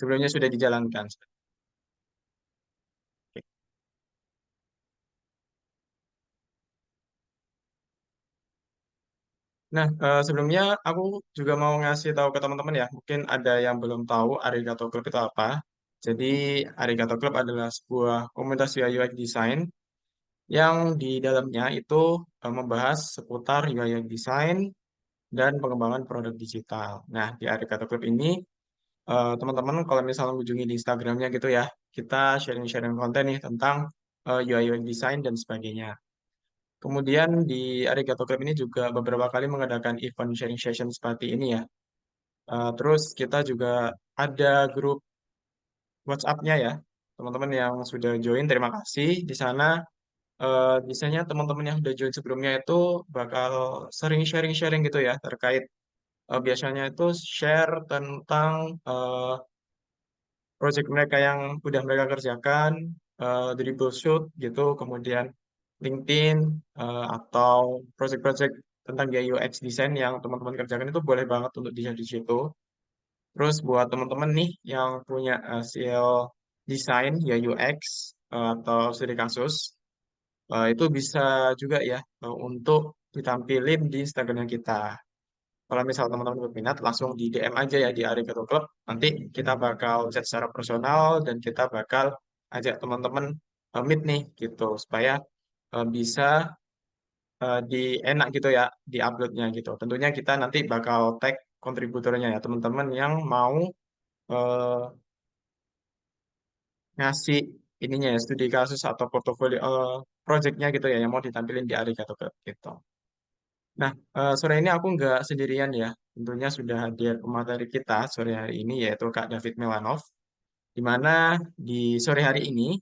sebelumnya sudah dijalankan. Nah, sebelumnya aku juga mau ngasih tahu ke teman-teman ya, mungkin ada yang belum tahu Arigato Club itu apa. Jadi, Arigato Club adalah sebuah komunitas UI UX design yang di dalamnya itu membahas seputar UI UX design dan pengembangan produk digital. Nah, di Arigato Club ini, teman-teman kalau misalnya mengunjungi di Instagramnya gitu ya, kita sharing-sharing konten nih tentang UI UX design dan sebagainya. Kemudian di Arigato Club ini juga beberapa kali mengadakan event sharing session seperti ini ya. Terus kita juga ada grup WhatsApp-nya ya. Teman-teman yang sudah join, terima kasih. Di sana biasanya teman-teman yang sudah join sebelumnya itu bakal sering sharing-sharing gitu ya terkait biasanya itu share tentang project mereka yang udah mereka kerjakan, dribble shoot gitu, kemudian LinkedIn atau project-project tentang UX design yang teman-teman kerjakan itu boleh banget untuk di-share di situ. Terus buat teman-teman nih yang punya hasil desain ya UX atau studi kasus, itu bisa juga ya untuk ditampilin di Instagramnya kita. Kalau misal teman-teman berminat, langsung di DM aja ya di Arigato Club. Nanti kita bakal chat secara personal dan kita bakal ajak teman-teman meet nih gitu supaya bisa di enak gitu ya di uploadnya gitu. Tentunya kita nanti bakal tag kontributornya ya teman-teman yang mau eh, ngasih ininya ya studi kasus atau portofolio projectnya gitu ya yang mau ditampilin di Arigato Club gitu. Nah, sore ini aku nggak sendirian ya. Tentunya sudah hadir pemateri kita sore hari ini yaitu Kak David Melanov. Di mana di sore hari ini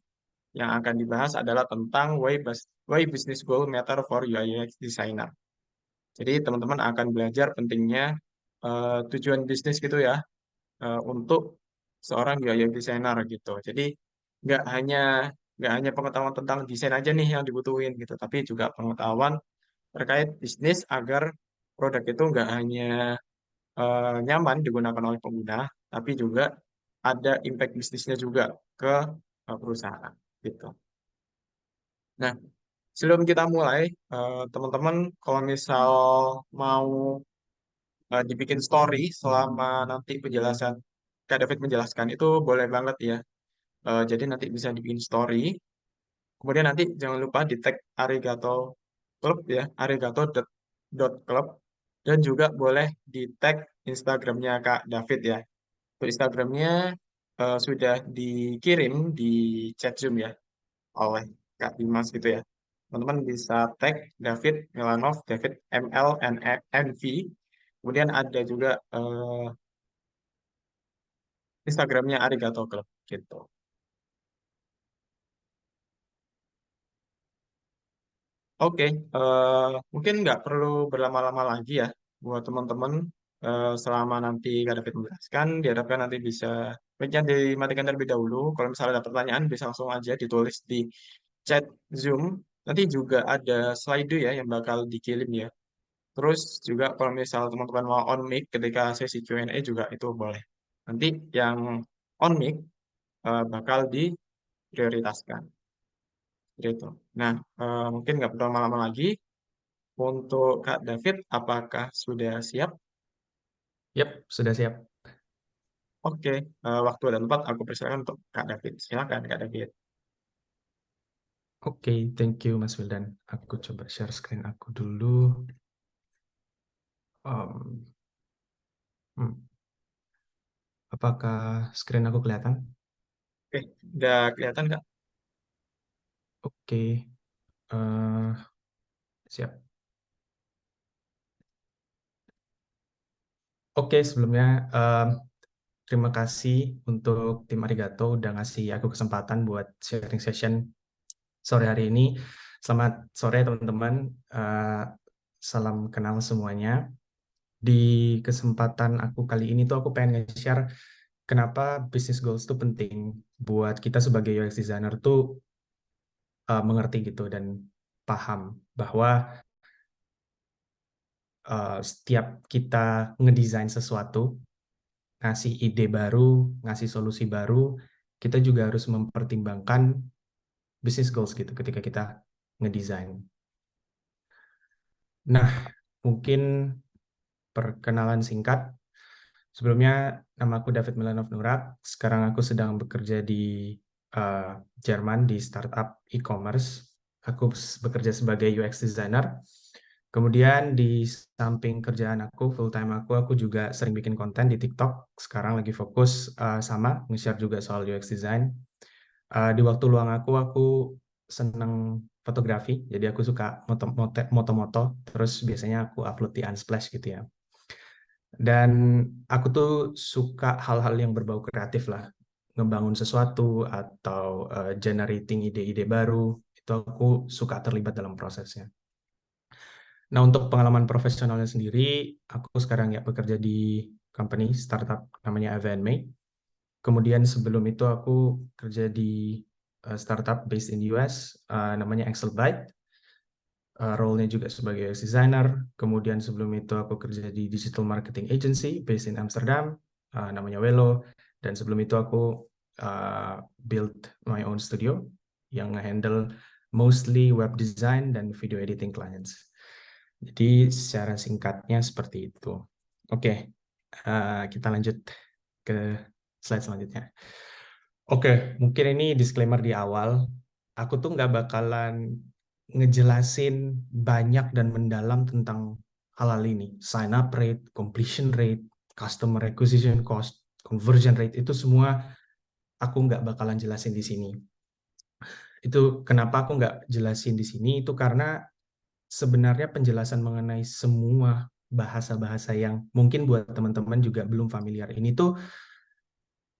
yang akan dibahas adalah tentang why business goal matter for UI UX designer. Jadi teman-teman akan belajar pentingnya tujuan bisnis gitu ya untuk seorang UI UX designer gitu. Jadi nggak hanya nggak hanya pengetahuan tentang desain aja nih yang dibutuhin gitu, tapi juga pengetahuan terkait bisnis agar produk itu nggak hanya nyaman digunakan oleh pengguna, tapi juga ada impact bisnisnya juga ke perusahaan gitu. Nah, sebelum kita mulai, teman-teman kalau misal mau dibikin story selama nanti penjelasan Kak David menjelaskan itu boleh banget ya. Jadi nanti bisa dibikin story. Kemudian nanti jangan lupa di tag Arigato Club ya, arigato.club dan juga boleh di tag Instagramnya Kak David ya. Untuk Instagramnya sudah dikirim di chat Zoom ya oleh Kak Dimas gitu ya. Teman-teman bisa tag David Milanov, David MLNV. Kemudian ada juga Instagramnya Arigato Club gitu. Oke, mungkin nggak perlu berlama-lama lagi ya buat teman-teman selama nanti Kak David menjelaskan, diharapkan nanti bisa mic-nya dimatikan terlebih dahulu. Kalau misalnya ada pertanyaan bisa langsung aja ditulis di chat Zoom. Nanti juga ada slide ya yang bakal dikirim ya. Terus juga kalau misal teman-teman mau on mic ketika sesi Q&A juga itu boleh. Nanti yang on mic bakal diprioritaskan. Gitu. Nah, mungkin nggak perlu lama-lama lagi. Untuk Kak David, apakah sudah siap? Yap, sudah siap. Oke, waktu dan tempat aku persilakan untuk Kak David. Silakan Kak David. Oke, thank you Mas Wildan. Aku coba share screen aku dulu. Um, hmm, apakah screen aku kelihatan? Oke, udah kelihatan Kak? Oke, eh, siap. Oke, sebelumnya terima kasih untuk tim Arigato udah ngasih aku kesempatan buat sharing session sore hari ini. Selamat sore teman-teman. Eh, salam kenal semuanya. Di kesempatan aku kali ini tuh aku pengen nge-share kenapa business goals itu penting buat kita sebagai UX designer tuh mengerti gitu dan paham bahwa setiap kita ngedesain sesuatu ngasih ide baru, ngasih solusi baru, kita juga harus mempertimbangkan business goals gitu ketika kita ngedesain. Nah, mungkin perkenalan singkat. Sebelumnya, nama aku David Milanov Nurak. Sekarang aku sedang bekerja di Jerman di startup e-commerce. Aku bekerja sebagai UX designer. Kemudian di samping kerjaan aku, full time aku juga sering bikin konten di TikTok. Sekarang lagi fokus sama nge-share juga soal UX design. Di waktu luang aku seneng fotografi, jadi aku suka moto-moto, terus biasanya aku upload di Unsplash gitu ya. Dan aku tuh suka hal-hal yang berbau kreatif lah, ngebangun sesuatu atau generating ide-ide baru, itu aku suka terlibat dalam prosesnya. Nah, untuk pengalaman profesionalnya sendiri, aku sekarang ya bekerja di company startup namanya AVNMe. Kemudian sebelum itu aku kerja di startup based in US namanya Excelbyte. Role-nya juga sebagai designer. Kemudian sebelum itu aku kerja di digital marketing agency based in Amsterdam, namanya Welo. Dan sebelum itu aku build my own studio yang handle mostly web design dan video editing clients. Jadi secara singkatnya seperti itu. Oke, kita lanjut ke slide selanjutnya. Oke, mungkin ini disclaimer di awal. Aku tuh nggak bakalan ngejelasin banyak dan mendalam tentang hal-hal ini. Sign up rate, completion rate, customer acquisition cost, conversion rate, itu semua aku nggak bakalan jelasin di sini. Itu kenapa aku nggak jelasin di sini, itu karena sebenarnya penjelasan mengenai semua bahasa-bahasa yang mungkin buat teman-teman juga belum familiar ini tuh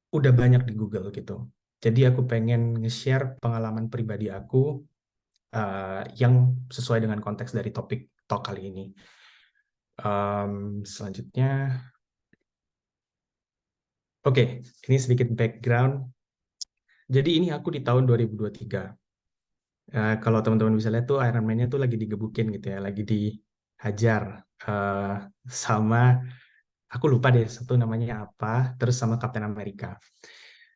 udah banyak di Google gitu. Jadi aku pengen nge-share pengalaman pribadi aku yang sesuai dengan konteks dari topik talk kali ini. Selanjutnya, oke, ini sedikit background. Jadi ini aku di tahun 2023. Kalau teman-teman bisa lihat tuh Iron Man-nya tuh lagi digebukin gitu ya, lagi dihajar uh, sama aku lupa deh satu namanya apa, terus sama Captain America.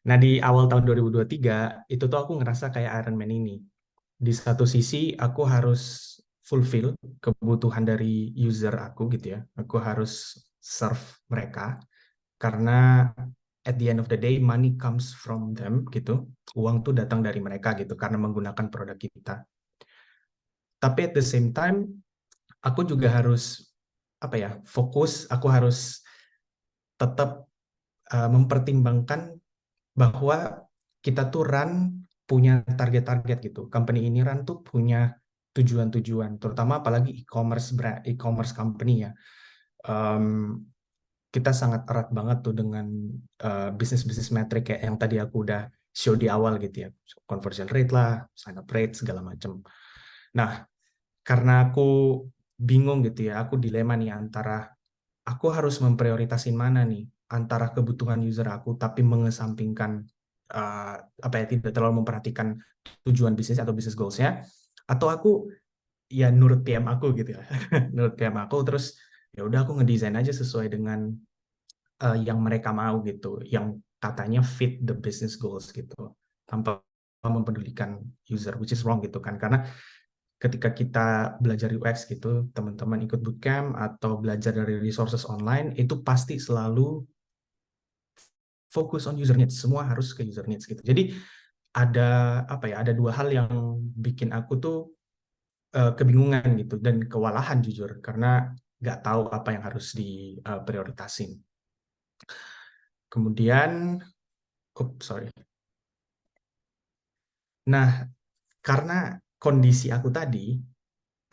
Nah, di awal tahun 2023 itu tuh aku ngerasa kayak Iron Man ini. Di satu sisi aku harus fulfill kebutuhan dari user aku gitu ya. Aku harus serve mereka karena at the end of the day money comes from them gitu. Uang tuh datang dari mereka gitu karena menggunakan produk kita. Tapi at the same time aku juga harus apa ya, fokus, aku harus tetap mempertimbangkan bahwa kita tuh run punya target-target gitu. Company ini run tuh punya tujuan-tujuan, terutama apalagi e-commerce e-commerce company ya. Um, kita sangat erat banget tuh dengan bisnis-bisnis metrik kayak yang tadi aku udah show di awal gitu ya. Conversion rate lah, sign up rate, segala macam. Nah, karena aku bingung gitu ya, aku dilema nih antara aku harus memprioritasin mana nih antara kebutuhan user aku tapi mengesampingkan apa ya tidak terlalu memperhatikan tujuan bisnis atau bisnis goals-nya atau aku ya nurut PM aku gitu ya nurut PM aku terus ya udah aku ngedesain aja sesuai dengan yang mereka mau gitu yang katanya fit the business goals gitu tanpa mempedulikan user which is wrong gitu kan karena ketika kita belajar UX gitu, teman-teman ikut bootcamp atau belajar dari resources online, itu pasti selalu fokus on user needs. Semua harus ke user needs gitu. Jadi ada apa ya? Ada dua hal yang bikin aku tuh kebingungan gitu dan kewalahan jujur karena nggak tahu apa yang harus diprioritasin. Kemudian, sorry. Nah, karena kondisi aku tadi,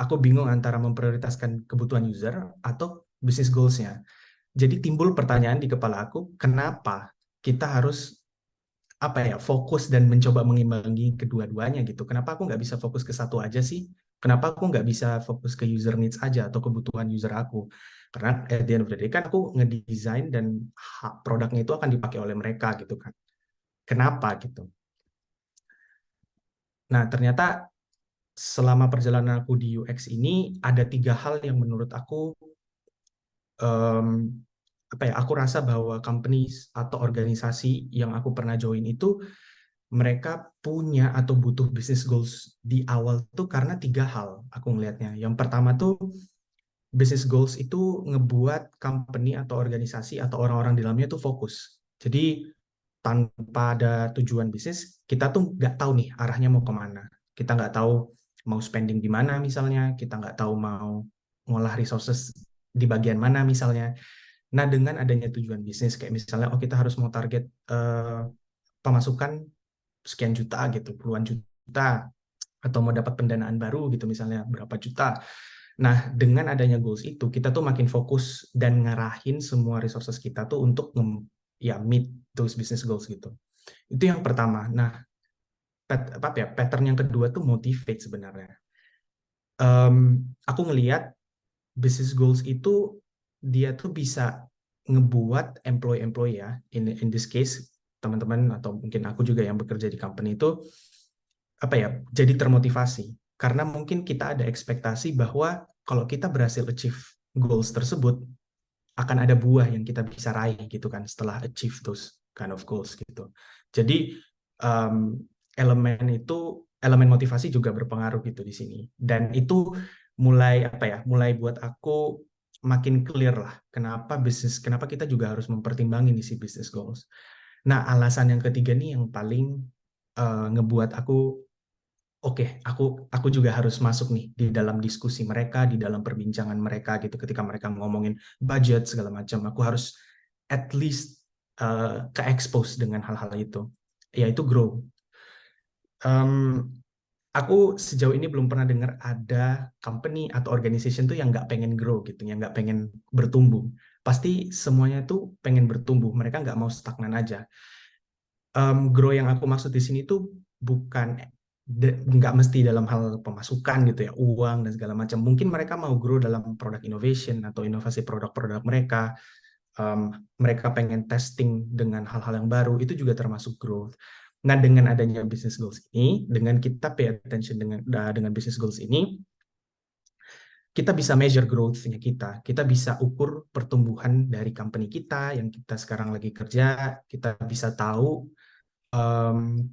aku bingung antara memprioritaskan kebutuhan user atau business goals-nya. Jadi timbul pertanyaan di kepala aku, kenapa kita harus apa ya fokus dan mencoba mengimbangi kedua-duanya gitu? Kenapa aku nggak bisa fokus ke satu aja sih? Kenapa aku nggak bisa fokus ke user needs aja atau kebutuhan user aku? Karena at the end of the day kan aku ngedesain dan produknya itu akan dipakai oleh mereka gitu kan. Kenapa gitu? Nah ternyata selama perjalanan aku di UX ini ada tiga hal yang menurut aku um, apa ya, aku rasa bahwa companies atau organisasi yang aku pernah join itu mereka punya atau butuh business goals di awal tuh karena tiga hal aku ngelihatnya. Yang pertama tuh business goals itu ngebuat company atau organisasi atau orang-orang di dalamnya tuh fokus. Jadi tanpa ada tujuan bisnis, kita tuh nggak tahu nih arahnya mau kemana. Kita nggak tahu mau spending di mana misalnya, kita nggak tahu mau ngolah resources di bagian mana misalnya. Nah, dengan adanya tujuan bisnis, kayak misalnya, oh kita harus mau target pemasukan sekian juta gitu, puluhan juta, atau mau dapat pendanaan baru gitu misalnya, berapa juta. Nah, dengan adanya goals itu, kita tuh makin fokus dan ngarahin semua resources kita tuh untuk ya meet those business goals gitu. Itu yang pertama. Nah, apa ya, pattern yang kedua tuh motivate sebenarnya. Aku ngelihat business goals itu dia tuh bisa ngebuat employee-employee ya, in this case teman-teman atau mungkin aku juga yang bekerja di company itu apa ya, jadi termotivasi karena mungkin kita ada ekspektasi bahwa kalau kita berhasil achieve goals tersebut akan ada buah yang kita bisa raih gitu kan setelah achieve those kind of goals gitu. Jadi um, elemen motivasi juga berpengaruh gitu di sini dan itu mulai apa ya, mulai buat aku makin clear lah kenapa kita juga harus mempertimbangin isi business goals. Nah, alasan yang ketiga nih yang paling ngebuat aku oke, aku juga harus masuk nih di dalam diskusi mereka, di dalam perbincangan mereka gitu ketika mereka ngomongin budget segala macam. Aku harus at least ke-expose dengan hal-hal itu, yaitu grow. Um, aku sejauh ini belum pernah dengar ada company atau organization tuh yang nggak pengen grow gitu, yang nggak pengen bertumbuh. Pasti semuanya tuh pengen bertumbuh, mereka nggak mau stagnan aja. Grow yang aku maksud di sini tuh bukan nggak mesti dalam hal pemasukan gitu ya, uang dan segala macam. Mungkin mereka mau grow dalam product innovation atau inovasi produk-produk mereka. Mereka pengen testing dengan hal-hal yang baru, itu juga termasuk growth. Nah, dengan adanya business goals ini, dengan kita pay attention dengan business goals ini, kita bisa measure growth-nya kita. Kita bisa ukur pertumbuhan dari company kita yang kita sekarang lagi kerja. Kita bisa tahu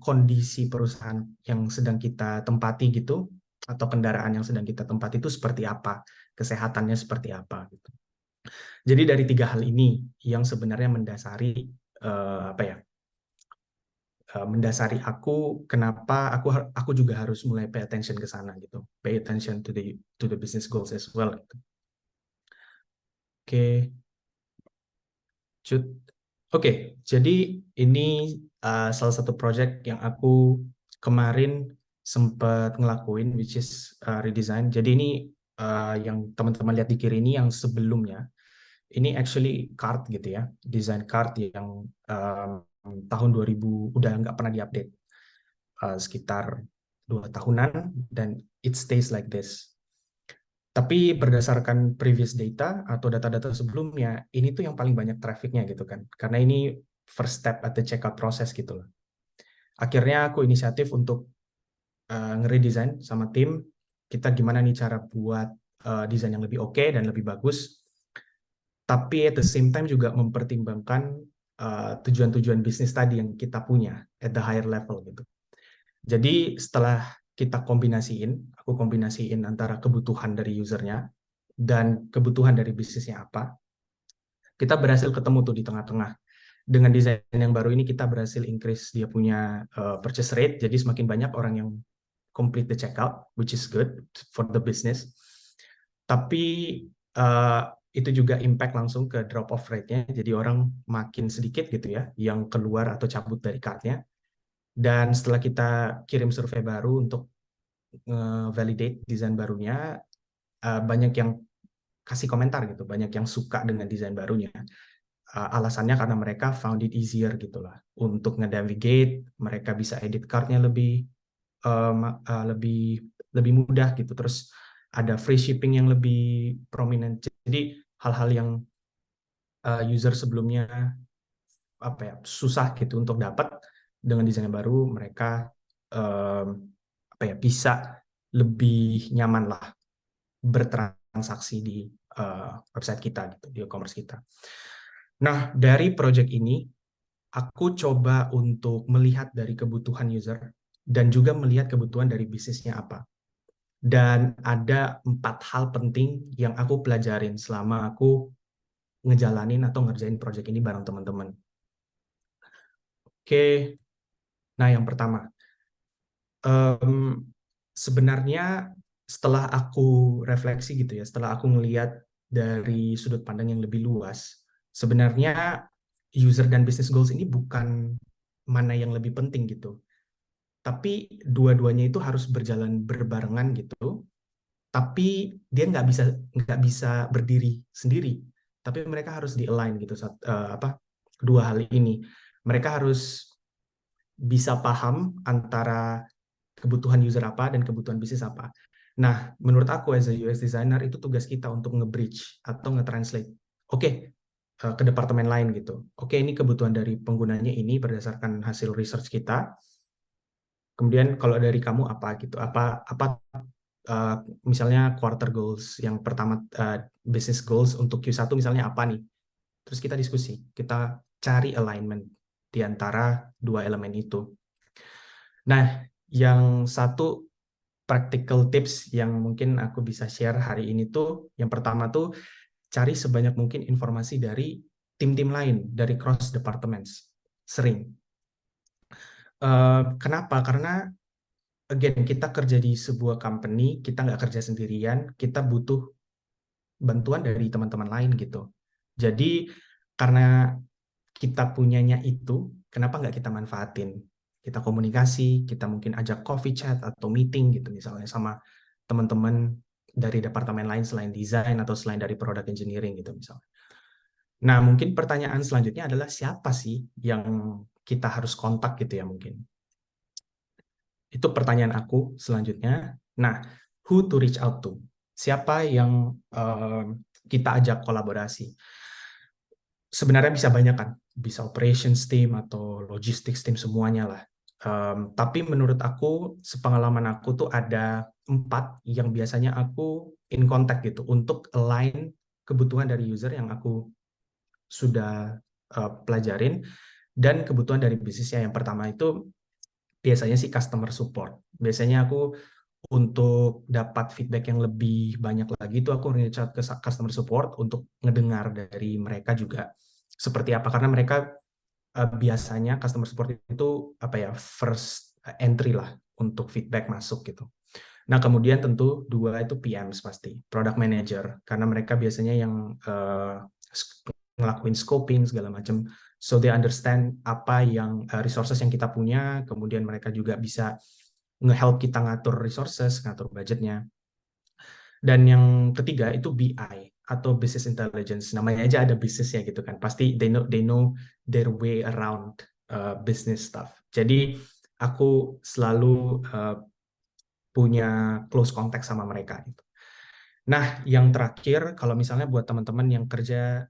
kondisi perusahaan yang sedang kita tempati gitu atau kendaraan yang sedang kita tempati itu seperti apa, kesehatannya seperti apa gitu. Jadi dari tiga hal ini yang sebenarnya mendasari apa ya, mendasari aku kenapa aku juga harus mulai pay attention ke sana gitu, pay attention to the business goals as well. Gitu. Oke, Cut. Oke, jadi ini salah satu project yang aku kemarin sempat ngelakuin, which is redesign. Jadi ini yang teman-teman lihat di kiri ini yang sebelumnya. Ini actually card gitu ya, desain card yang tahun 2000 udah nggak pernah diupdate, sekitar 2 tahunan, dan it stays like this. Tapi berdasarkan previous data atau data-data sebelumnya, ini tuh yang paling banyak trafficnya gitu kan. Karena ini first step at the checkout process gitu loh. Akhirnya aku inisiatif untuk ngeredesign sama tim, kita gimana nih cara buat desain yang lebih oke dan lebih bagus. Tapi at the same time juga mempertimbangkan tujuan-tujuan bisnis tadi yang kita punya at the higher level gitu. Jadi setelah kita aku kombinasiin antara kebutuhan dari usernya dan kebutuhan dari bisnisnya apa, kita berhasil ketemu tuh di tengah-tengah. Dengan desain yang baru ini kita berhasil increase dia punya purchase rate, jadi semakin banyak orang yang complete the checkout, which is good for the business. Tapi uh, itu juga impact langsung ke drop off rate-nya, jadi orang makin sedikit gitu ya yang keluar atau cabut dari cart-nya. Dan setelah kita kirim survei baru untuk validate desain barunya, banyak yang kasih komentar gitu, banyak yang suka dengan desain barunya. Alasannya karena mereka found it easier gitu lah untuk nge-navigate, mereka bisa edit card-nya lebih lebih mudah gitu. Terus ada free shipping yang lebih prominent. Jadi hal-hal yang user sebelumnya apa ya, susah gitu untuk dapat, dengan desain yang baru mereka apa ya, bisa lebih nyaman lah bertransaksi di website kita gitu, di e-commerce kita. Nah, dari project ini, aku coba untuk melihat dari kebutuhan user dan juga melihat kebutuhan dari bisnisnya apa. Dan ada 4 hal penting yang aku pelajarin selama aku ngejalanin atau ngerjain project ini bareng teman-teman. Oke, nah yang pertama, em, sebenarnya setelah aku refleksi gitu ya, setelah aku ngelihat dari sudut pandang yang lebih luas, sebenarnya user dan business goals ini bukan mana yang lebih penting gitu, tapi dua-duanya itu harus berjalan berbarengan gitu. Tapi dia nggak bisa berdiri sendiri. Tapi mereka harus di-align gitu kedua hal ini. Mereka harus bisa paham antara kebutuhan user apa dan kebutuhan bisnis apa. Nah, menurut aku as a UX designer itu tugas kita untuk nge-bridge atau nge-translate. Oke, ke departemen lain gitu. Oke, ini kebutuhan dari penggunanya ini berdasarkan hasil research kita. Kemudian kalau dari kamu apa gitu? Apa apa uh, misalnya quarter goals yang pertama, business goals untuk Q1 misalnya apa nih? Terus kita diskusi, kita cari alignment di antara dua elemen itu. Nah, yang satu practical tips yang mungkin aku bisa share hari ini tuh, yang pertama tuh cari sebanyak mungkin informasi dari tim-tim lain, dari cross departments. Sering. Kenapa? Karena again, kita kerja di sebuah company, kita nggak kerja sendirian, kita butuh bantuan dari teman-teman lain gitu. Jadi karena kita punyanya itu, kenapa nggak kita manfaatin? Kita komunikasi, kita mungkin ajak coffee chat atau meeting gitu misalnya sama teman-teman dari departemen lain selain desain atau selain dari product engineering gitu misalnya. Nah, mungkin pertanyaan selanjutnya adalah siapa sih yang kita harus kontak gitu ya mungkin. Itu pertanyaan aku selanjutnya. Nah, who to reach out to? Siapa yang kita ajak kolaborasi? Sebenarnya bisa banyak kan, bisa operations team atau logistics team semuanya lah. Tapi menurut aku, sepengalaman aku tuh ada 4 yang biasanya aku in contact gitu untuk align kebutuhan dari user yang aku sudah pelajarin dan kebutuhan dari bisnisnya. Yang pertama itu biasanya sih customer support. Biasanya aku untuk dapat feedback yang lebih banyak lagi itu aku reach out ke customer support untuk ngedengar dari mereka juga seperti apa, karena mereka biasanya customer support itu apa ya, first entry lah untuk feedback masuk gitu. Nah, kemudian tentu dua itu PMs pasti, product manager, karena mereka biasanya yang ngelakuin scoping segala macam. So they understand apa yang resources yang kita punya, kemudian mereka juga bisa nge-help kita ngatur resources, ngatur budgetnya. Dan yang ketiga itu BI atau business intelligence. Namanya aja ada bisnisnya gitu kan. Pasti they know their way around business stuff. Jadi aku selalu punya close contact sama mereka gitu. Nah, yang terakhir, kalau misalnya buat teman-teman yang kerja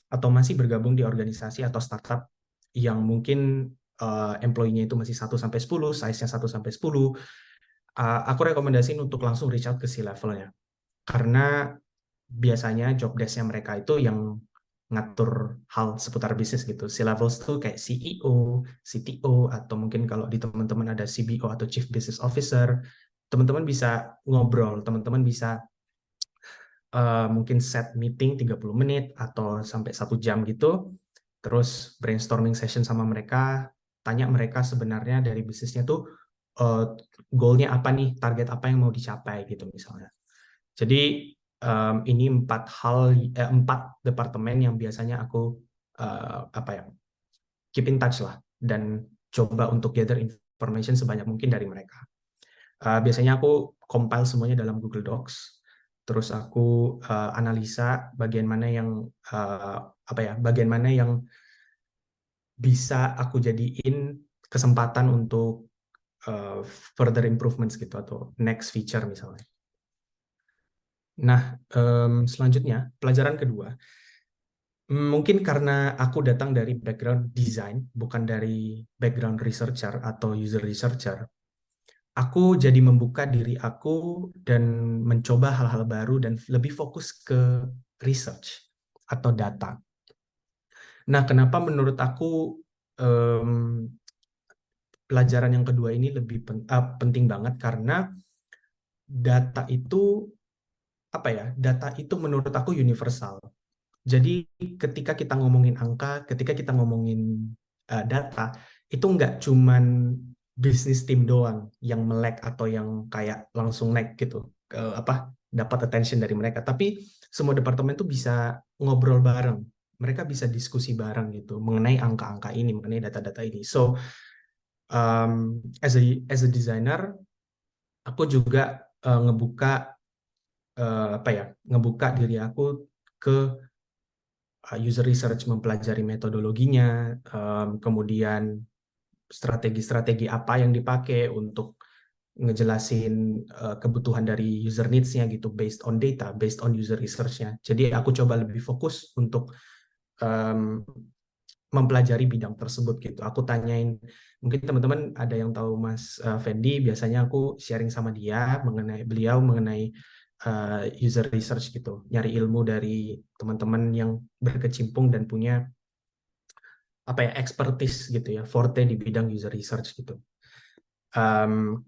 atau masih bergabung di organisasi atau startup yang mungkin employee-nya itu masih 1-10, size-nya 1-10, aku rekomendasiin untuk langsung reach out ke C-level-nya. Karena biasanya job desk-nya mereka itu yang ngatur hal seputar bisnis gitu. C-levels tuh kayak CEO, CTO, atau mungkin kalau di teman-teman ada CBO atau Chief Business Officer, teman-teman bisa ngobrol, teman-teman bisa mungkin set meeting 30 menit atau sampai 1 jam gitu, terus brainstorming session sama mereka, tanya mereka sebenarnya dari bisnisnya tuh goal-nya apa nih, target apa yang mau dicapai gitu misalnya. Jadi ini 4 departemen yang biasanya aku apa ya, keep in touch lah dan coba untuk gather information sebanyak mungkin dari mereka. Biasanya aku compile semuanya dalam Google Docs, terus aku analisa bagian mana yang apa ya, bagian mana yang bisa aku jadiin kesempatan untuk further improvements gitu atau next feature misalnya. Nah, selanjutnya pelajaran kedua, mungkin karena aku datang dari background design, bukan dari background researcher atau user researcher, aku jadi membuka diri aku dan mencoba hal-hal baru dan lebih fokus ke research atau data. Nah, kenapa menurut aku em, pelajaran yang kedua ini lebih penting banget karena data itu apa ya? Data itu menurut aku universal. Jadi ketika kita ngomongin angka, ketika kita ngomongin data, itu nggak cuman bisnis tim doang yang melek atau yang kayak langsung naik gitu, dapat attention dari mereka. Tapi semua departemen tuh bisa ngobrol bareng, mereka bisa diskusi bareng gitu mengenai angka-angka ini, mengenai data-data ini. So as a designer, aku juga ngebuka diri aku ke user research, mempelajari metodologinya, kemudian strategi-strategi apa yang dipakai untuk ngejelasin kebutuhan dari user needs-nya gitu, based on data, based on user research-nya. Jadi aku coba lebih fokus untuk um, mempelajari bidang tersebut gitu. Aku tanyain, mungkin teman-teman ada yang tahu Mas Fendi, biasanya aku sharing sama dia mengenai user research gitu, nyari ilmu dari teman-teman yang berkecimpung dan punya expertise gitu ya, forte di bidang user research gitu.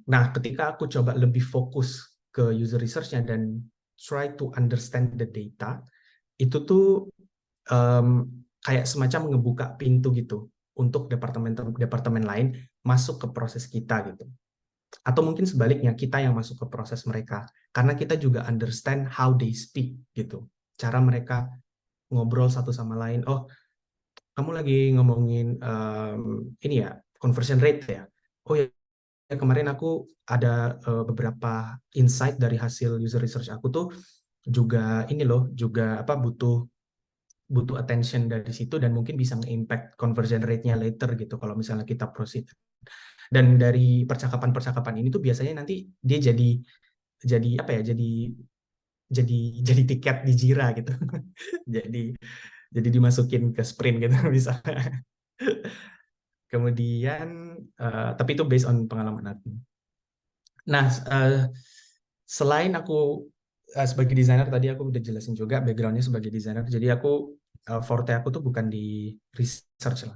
Nah, ketika aku coba lebih fokus ke user research-nya dan try to understand the data, itu tuh kayak semacam ngebuka pintu gitu untuk departemen lain masuk ke proses kita gitu. Atau mungkin sebaliknya, kita yang masuk ke proses mereka. Karena kita juga understand how they speak gitu. Cara mereka ngobrol satu sama lain. Oh, kamu lagi ngomongin ini ya, conversion rate ya. Oh ya, kemarin aku ada beberapa insight dari hasil user research aku tuh juga ini loh, juga butuh butuh attention dari situ dan mungkin bisa nge-impact conversion rate-nya later gitu kalau misalnya kita proceed. Dan dari percakapan-percakapan ini tuh biasanya nanti dia jadi apa ya? Jadi jadi tiket di Jira gitu. Jadi jadi dimasukin ke sprint gitu misalnya. Kemudian tapi itu based on pengalaman aku. Nah, selain aku sebagai desainer, tadi aku udah jelasin juga backgroundnya sebagai desainer. Jadi aku forte aku tuh bukan di research lah.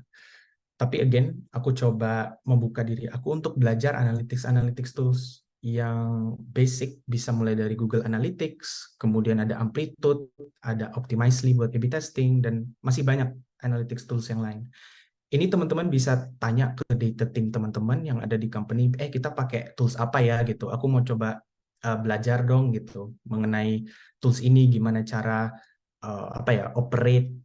Tapi again, aku coba membuka diri aku untuk belajar analytics tools yang basic, bisa mulai dari Google Analytics, kemudian ada Amplitude, ada Optimizely buat A/B testing, dan masih banyak analytics tools yang lain. Ini teman-teman bisa tanya ke data team teman-teman yang ada di company, kita pakai tools apa ya gitu. Aku mau coba belajar dong gitu mengenai tools ini, gimana cara operate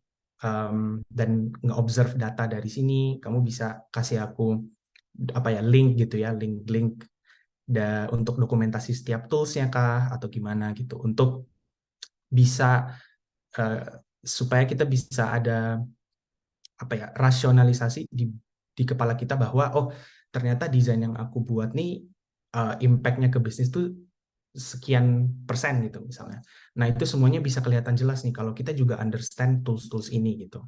dan nge-observe data dari sini. Kamu bisa kasih aku link gitu ya, link untuk dokumentasi setiap toolsnya kah atau gimana gitu, untuk bisa uh, supaya kita bisa ada rasionalisasi di kepala kita bahwa oh ternyata desain yang aku buat nih impact-nya ke bisnis tuh sekian persen gitu misalnya. Nah itu semuanya bisa kelihatan jelas nih kalau kita juga understand tools-tools ini gitu.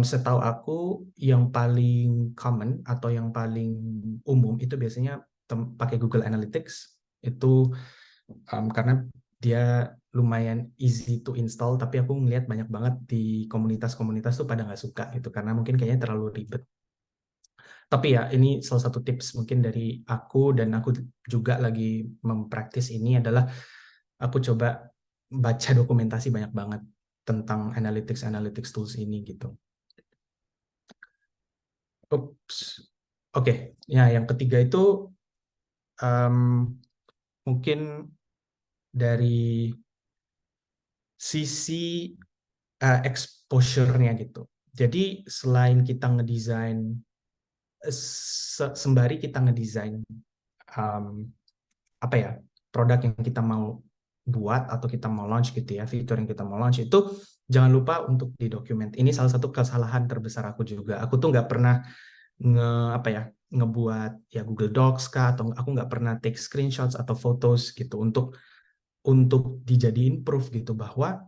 Setahu aku yang paling common atau yang paling umum itu biasanya pakai Google Analytics itu, karena dia lumayan easy to install, tapi aku ngeliat banyak banget di komunitas-komunitas tuh pada nggak suka gitu karena mungkin kayaknya terlalu ribet. Tapi ya ini salah satu tips mungkin dari aku, dan aku juga lagi mempraktis ini adalah aku coba baca dokumentasi banyak banget tentang analytics tools ini gitu. Ups. Oke, ya yang ketiga itu um, mungkin dari sisi exposure-nya gitu. Jadi selain kita ngedesain, sembari kita ngedesain um, produk yang kita mau buat atau kita mau launch gitu ya, fitur yang kita mau launch itu jangan lupa untuk didokument. Ini salah satu kesalahan terbesar aku juga. Aku tuh nggak pernah ngebuat ya Google Docs kah, atau aku nggak pernah take screenshots atau photos gitu untuk dijadiin proof gitu bahwa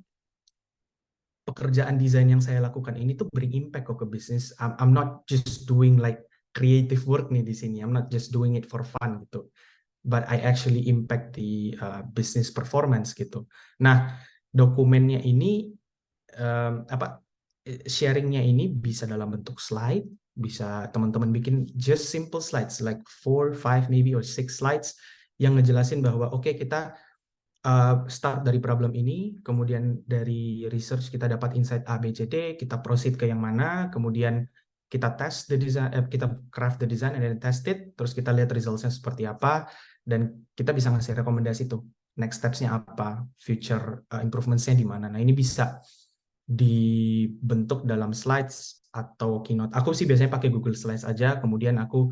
pekerjaan desain yang saya lakukan ini tuh bring impact kok ke bisnis. I'm not just doing like creative work nih di sini. I'm not just doing it for fun gitu, but I actually impact the business performance gitu. Nah, dokumennya ini um, apa sharingnya ini bisa dalam bentuk slide, bisa teman-teman bikin just simple slides like 4, 5 maybe or 6 slides yang ngejelasin bahwa oke, kita start dari problem ini, kemudian dari research kita dapat insight A, B, C, D, kita proceed ke yang mana, kemudian kita test the design, kita craft the design and then test it, terus kita lihat results-nya seperti apa, dan kita bisa ngasih rekomendasi tuh next steps-nya apa, future improvements-nya di mana. Nah, ini bisa dibentuk dalam slides atau keynote. Aku sih biasanya pakai Google Slides aja, kemudian aku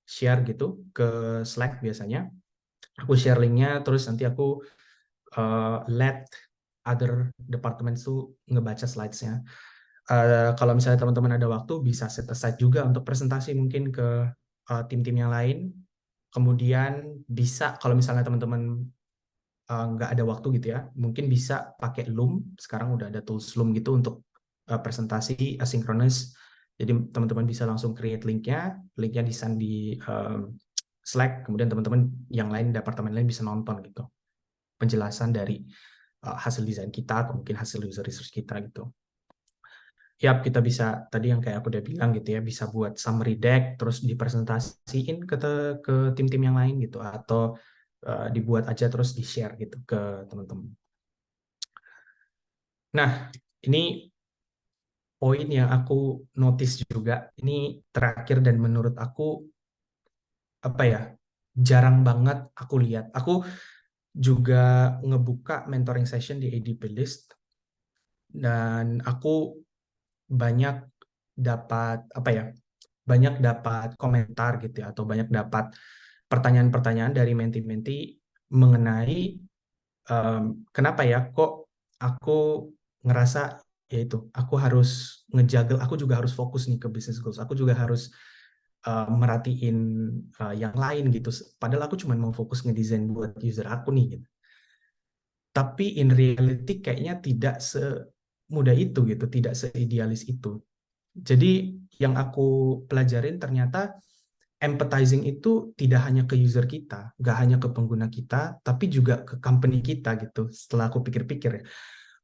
share gitu ke Slack biasanya. Aku share linknya, terus nanti aku let other departments tuh ngebaca slides-nya. Kalau misalnya teman-teman ada waktu, bisa set aside juga untuk presentasi mungkin ke tim-tim yang lain. Kemudian bisa, kalau misalnya teman-teman nggak ada waktu gitu ya, mungkin bisa pakai Loom. Sekarang udah ada tools Loom gitu untuk presentasi asynchronous. Jadi teman-teman bisa langsung create linknya di-send di Slack, kemudian teman-teman yang lain, departemen lain bisa nonton gitu. Penjelasan dari hasil desain kita atau mungkin hasil user research kita gitu. Ya, kita bisa tadi yang kayak aku udah bilang gitu ya, bisa buat summary deck terus dipresentasiin ke tim-tim yang lain gitu, atau dibuat aja terus di-share gitu ke teman-teman. Nah, ini poin yang aku notice juga, ini terakhir dan menurut aku apa ya, jarang banget aku lihat. Aku juga ngebuka mentoring session di ADP List dan aku banyak dapat apa ya, banyak dapat komentar gitu ya, atau banyak dapat pertanyaan-pertanyaan dari menti-menti mengenai kenapa ya kok aku ngerasa yaitu aku harus ngejaga, aku juga harus fokus nih ke business goals, aku juga harus merhatiin yang lain gitu, padahal aku cuma mau fokus ngedesain buat user aku nih gitu. Tapi in reality kayaknya tidak semudah itu gitu, tidak seidealis itu. Jadi yang aku pelajarin ternyata empathizing itu tidak hanya ke user kita, nggak hanya ke pengguna kita, tapi juga ke company kita gitu. Setelah aku pikir-pikir ya,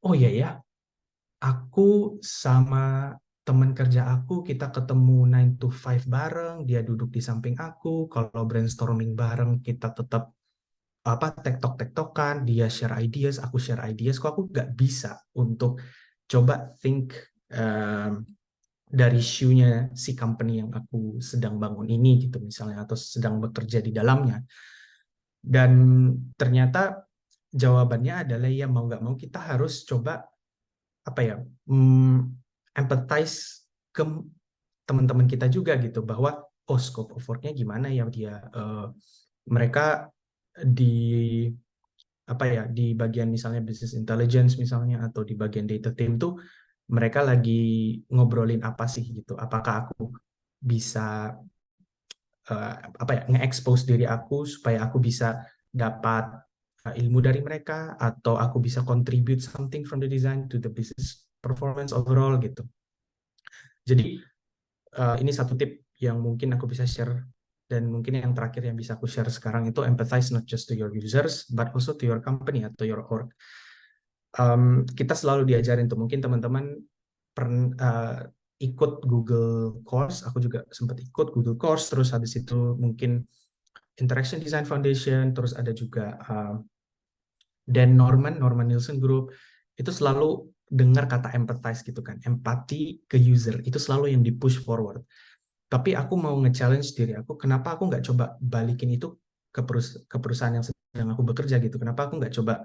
oh iya ya, aku sama teman kerja aku, kita ketemu 9 to 5 bareng, dia duduk di samping aku, kalau brainstorming bareng kita tetap apa tektok-tektokan, dia share ideas, aku share ideas, kok aku nggak bisa untuk coba think dari issue-nya si company yang aku sedang bangun ini gitu misalnya, atau sedang bekerja di dalamnya. Dan ternyata jawabannya adalah ya mau nggak mau kita harus coba apa ya, empathize ke teman-teman kita juga gitu, bahwa oh scope of work-nya gimana ya dia, mereka di apa ya, di bagian misalnya business intelligence misalnya, atau di bagian data team tuh mereka lagi ngobrolin apa sih gitu, apakah aku bisa apa ya, nge-expose diri aku supaya aku bisa dapat ilmu dari mereka, atau aku bisa contribute something from the design to the business performance overall gitu. Jadi ini satu tip yang mungkin aku bisa share, dan mungkin yang terakhir yang bisa aku share sekarang itu empathize not just to your users but also to your company atau your org. Kita selalu diajarin tuh, mungkin teman-teman ikut Google Course, aku juga sempat ikut Google Course, terus habis itu mungkin Interaction Design Foundation, terus ada juga Dan Norman Nielsen Group, itu selalu dengar kata empathize gitu kan, empati ke user, itu selalu yang di push forward. Tapi aku mau nge-challenge diri aku, kenapa aku nggak coba balikin itu ke perusahaan yang sedang aku bekerja gitu, kenapa aku nggak coba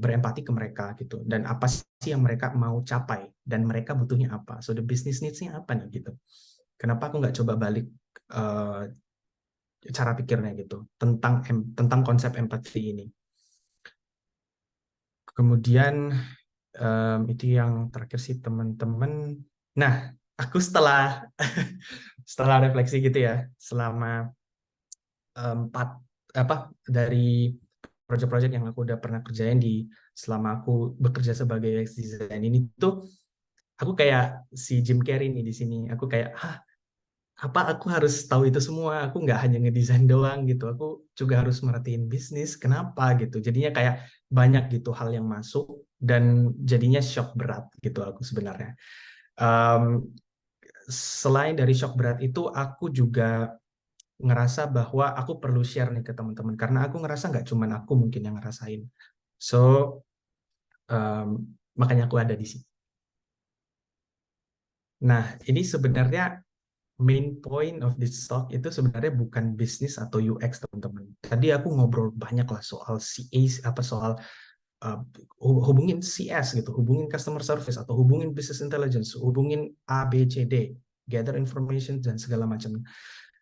berempati ke mereka gitu, dan apa sih yang mereka mau capai, dan mereka butuhnya apa, so the business needs-nya apa nih gitu. Kenapa aku nggak coba balik uh, cara pikirnya gitu tentang konsep empati ini. Kemudian itu yang terakhir sih teman-teman. Nah, aku setelah setelah refleksi gitu ya, selama 4 apa dari project-project yang aku udah pernah kerjain di selama aku bekerja sebagai UX design ini tuh, aku kayak si Jim Carrey nih di sini. Aku kayak, apa aku harus tahu itu semua? Aku nggak hanya ngedesain doang gitu. Aku juga harus merhatiin bisnis. Kenapa gitu? Jadinya kayak banyak gitu hal yang masuk dan jadinya shock berat gitu aku sebenarnya. Um, Selain dari shock berat itu, aku juga ngerasa bahwa aku perlu share nih ke teman-teman karena aku ngerasa nggak cuman aku mungkin yang ngerasain. So makanya aku ada di sini. Nah, ini sebenarnya main point of this talk itu sebenarnya bukan bisnis atau UX teman-teman. Tadi aku ngobrol banyak lah soal CA, apa soal uh, hubungin CS gitu, hubungin customer service atau hubungin business intelligence, hubungin A, B, C, D, gather information dan segala macam.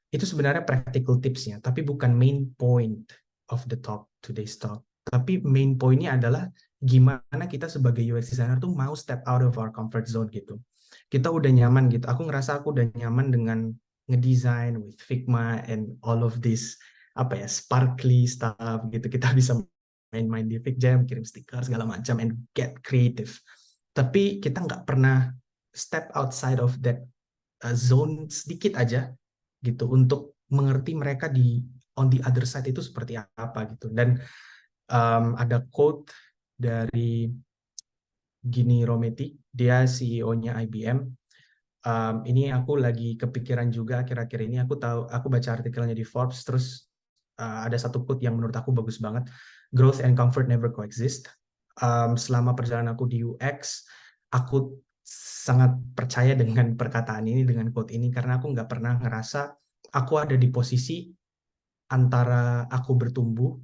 Itu sebenarnya practical tipsnya, tapi bukan main point of the talk, today's talk. Tapi main pointnya adalah gimana kita sebagai UX designer tuh mau step out of our comfort zone gitu. Kita udah nyaman gitu. Aku ngerasa aku udah nyaman dengan ngedesign with Figma and all of this apa ya sparkly stuff gitu. Kita bisa main-main di Figma, kirim stiker segala macam and get creative. Tapi kita nggak pernah step outside of that zone sedikit aja gitu untuk mengerti mereka di on the other side itu seperti apa gitu. Dan ada quote dari Gini Rometty, dia CEO-nya IBM. Ini aku lagi kepikiran juga akhir-akhir ini. Aku baca artikelnya di Forbes, terus ada satu quote yang menurut aku bagus banget. Growth and comfort never coexist. Selama perjalanan aku di UX, aku sangat percaya dengan perkataan ini, dengan quote ini, karena aku nggak pernah ngerasa aku ada di posisi antara aku bertumbuh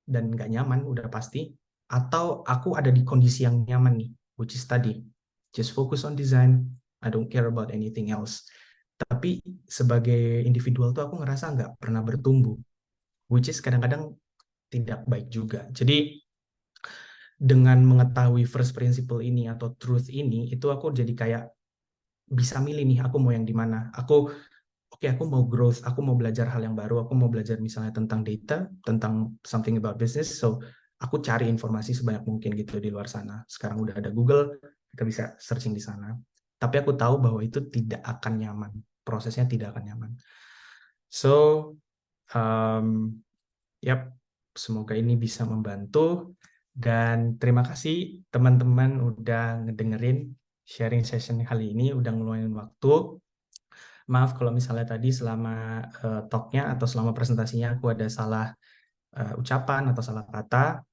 dan nggak nyaman, udah pasti, atau aku ada di kondisi yang nyaman nih, which is tadi, just focus on design, I don't care about anything else. Tapi sebagai individual tuh aku ngerasa nggak pernah bertumbuh, which is kadang-kadang tidak baik juga. Jadi dengan mengetahui first principle ini atau truth ini, itu aku jadi kayak bisa milih nih aku mau yang di mana. Aku mau growth, aku mau belajar hal yang baru, aku mau belajar misalnya tentang data, tentang something about business, so aku cari informasi sebanyak mungkin gitu di luar sana. Sekarang udah ada Google, kita bisa searching di sana. Tapi aku tahu bahwa itu tidak akan nyaman, prosesnya tidak akan nyaman. So, yap, semoga ini bisa membantu. Dan terima kasih teman-teman udah ngedengerin sharing session kali ini, udah ngeluangin waktu. Maaf kalau misalnya tadi selama talk-nya atau selama presentasinya aku ada salah ucapan atau salah kata.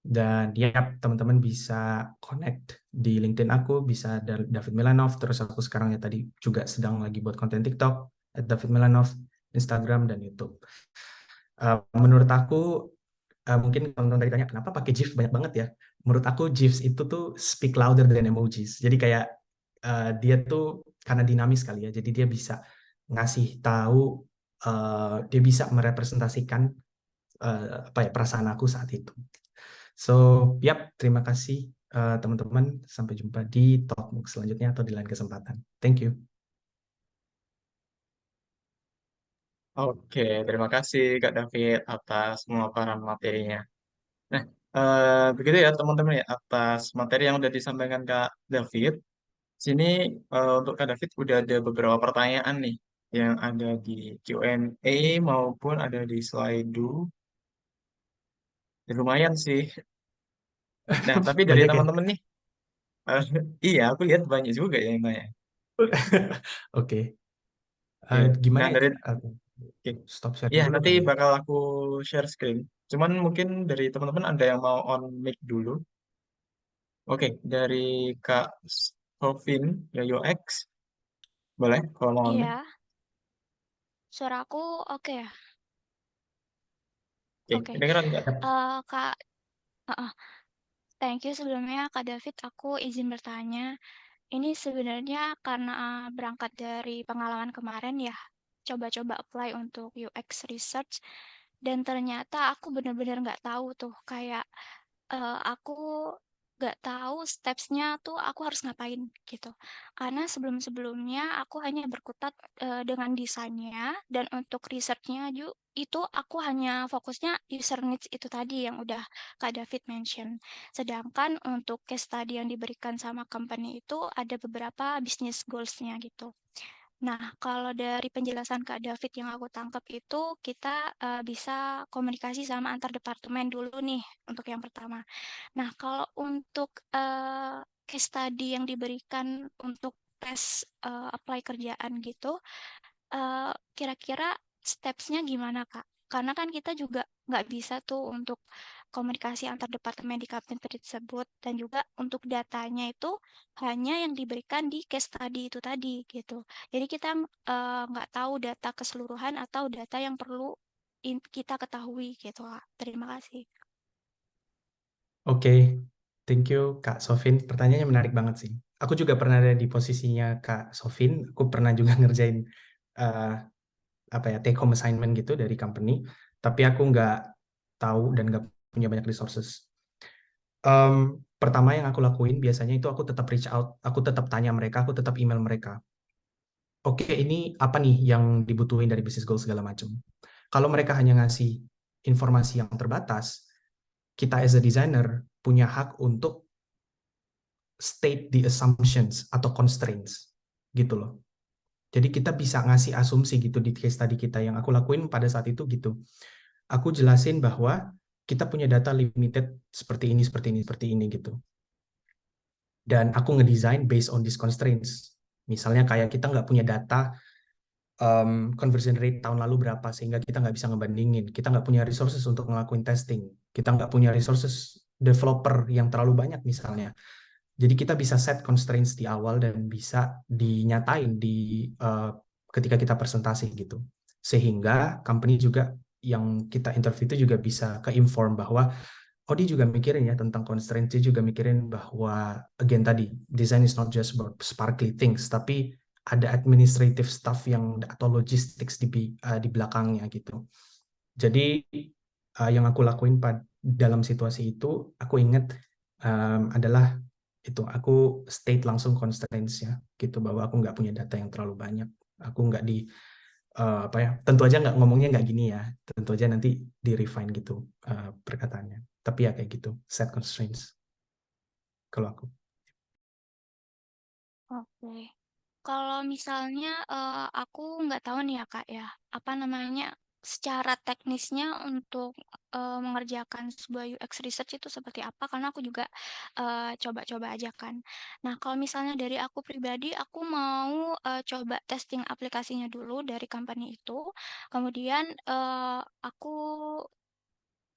Dan ya teman-teman bisa connect di LinkedIn aku, bisa David Milanov, terus aku sekarang ya tadi juga sedang lagi buat konten TikTok, David Milanov, Instagram, dan YouTube. Menurut aku, mungkin teman-teman tadi tanya, kenapa pakai GIF banyak banget ya? Menurut aku GIFs itu tuh speak louder than emojis. Jadi kayak dia tuh karena dinamis kali ya, jadi dia bisa ngasih tahu, dia bisa merepresentasikan apa ya perasaan aku saat itu. So, yap, terima kasih teman-teman. Sampai jumpa di talk selanjutnya atau di lain kesempatan. Thank you. Oke, terima kasih Kak David atas pemaparan materinya. Nah, begitu ya teman-teman ya atas materi yang sudah disampaikan Kak David. Sini untuk Kak David udah ada beberapa pertanyaan nih yang ada di Q&A maupun ada di Slido. Ya, lumayan sih. Nah, tapi dari Banyak ya? teman-teman nih, eh, iya aku lihat banyak juga ya yang nanya. Oke. Oke. Gimana Nah, ya? dari Aku oke. stop sharing Ya, dulu nanti kali ya? bakal aku share screen. Cuman mungkin dari teman-teman ada yang mau on mic dulu. Oke, dari Kak Sofin ya UX, boleh kalau mau on mic. Iya, suaraku oke ya? Oke, Oke. kedengeran Kak? Kak, heeh, thank you sebelumnya Kak David. Aku izin bertanya. Ini sebenarnya karena berangkat dari pengalaman kemarin ya, coba-coba apply untuk UX research, dan ternyata aku bener-bener nggak tahu tuh kayak aku nggak tahu steps-nya tuh aku harus ngapain gitu. Karena sebelum-sebelumnya aku hanya berkutat dengan desainnya, dan untuk research-nya itu aku hanya fokusnya user needs itu tadi yang udah Kak David mention. Sedangkan untuk case study yang diberikan sama company itu ada beberapa business goals-nya gitu. Nah, kalau dari penjelasan Kak David yang aku tangkap itu, kita bisa komunikasi sama antar departemen dulu nih, untuk yang pertama. Nah, kalau untuk case study yang diberikan untuk tes apply kerjaan gitu, kira-kira steps-nya gimana, Kak? Karena kan kita juga nggak bisa tuh untuk komunikasi antar departemen di company tersebut, dan juga untuk datanya itu hanya yang diberikan di case study itu tadi gitu. Jadi kita nggak tahu data keseluruhan atau data yang perlu kita ketahui gitu, Kak. Terima kasih. Oke, thank you Kak Sofin. Pertanyaannya menarik banget sih. Aku juga pernah ada di posisinya Kak Sofin. Aku pernah juga ngerjain eh, apa ya, take home assignment gitu dari company, tapi aku nggak tahu dan nggak punya banyak resources. Pertama yang aku lakuin biasanya itu aku tetap reach out, aku tetap tanya mereka, aku tetap email mereka. Oke, ini apa nih yang dibutuhin dari business goal segala macam. Kalau mereka hanya ngasih informasi yang terbatas, kita as a designer punya hak untuk state the assumptions atau constraints gitu loh. Jadi kita bisa ngasih asumsi gitu di case study kita. Yang aku lakuin pada saat itu gitu. Aku jelasin bahwa kita punya data limited seperti ini, seperti ini, seperti ini gitu. Dan aku ngedesain based on these constraints. Misalnya kayak kita nggak punya data conversion rate tahun lalu berapa, sehingga kita nggak bisa ngebandingin. Kita nggak punya resources untuk ngelakuin testing. Kita nggak punya resources developer yang terlalu banyak misalnya. Jadi kita bisa set constraints di awal dan bisa dinyatain ketika kita presentasi gitu. Sehingga company juga yang kita interview itu juga bisa ke-inform bahwa oh dia juga mikirin ya tentang constraints, dia juga mikirin bahwa again tadi design is not just about sparkly things, tapi ada administrative stuff yang atau logistics di belakangnya gitu. Jadi yang aku lakuin dalam situasi itu, aku ingat adalah itu aku state langsung constraints-nya gitu, bahwa aku nggak punya data yang terlalu banyak, aku nggak apa ya, tentu aja nggak ngomongnya nggak gini ya, tentu aja nanti di refine gitu perkataannya, tapi ya kayak gitu, set constraints kalau aku. Oke. Kalau misalnya, aku nggak tahu nih ya, Kak, ya, apa namanya, secara teknisnya untuk mengerjakan sebuah UX research itu seperti apa, karena aku juga coba-coba aja kan. Nah, kalau misalnya dari aku pribadi, aku mau coba testing aplikasinya dulu dari company itu, kemudian aku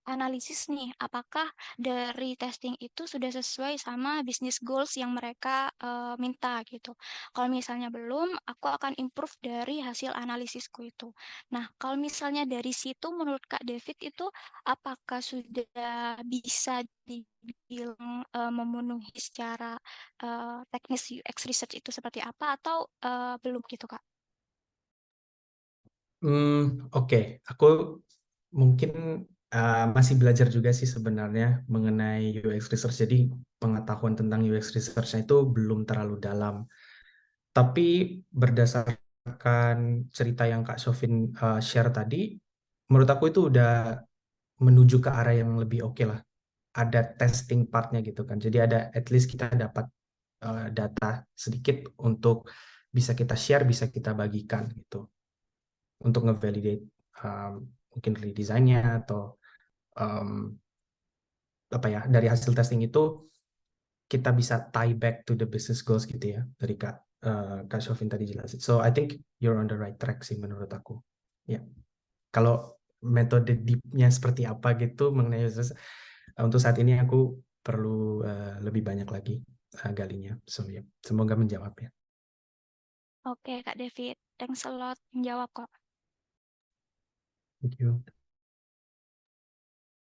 analisis nih, apakah dari testing itu sudah sesuai sama business goals yang mereka minta gitu. Kalau misalnya belum, aku akan improve dari hasil analisisku itu. Nah, kalau misalnya dari situ menurut Kak David itu apakah sudah bisa dibilang memenuhi secara teknis UX research itu seperti apa atau belum gitu, Kak? Oke, aku mungkin masih belajar juga sih sebenarnya mengenai UX research. Jadi pengetahuan tentang UX research-nya itu belum terlalu dalam. Tapi berdasarkan cerita yang Kak Sofin share tadi, menurut aku itu udah menuju ke arah yang lebih oke lah. Ada testing partnya gitu kan. Jadi ada at least kita dapat data sedikit untuk bisa kita share, bisa kita bagikan gitu. Untuk ngevalidate mungkin redesign-nya atau um, apa ya, dari hasil testing itu kita bisa tie back to the business goals gitu ya, dari Kak Sofin tadi jelasin. So I think you're on the right track sih menurut aku. Ya, kalau metode deep-nya seperti apa gitu mengenai business, untuk saat ini aku perlu lebih banyak lagi galinya. So ya, semoga menjawab ya. Oke, Kak David. Thanks a lot menjawab kok. Thank you.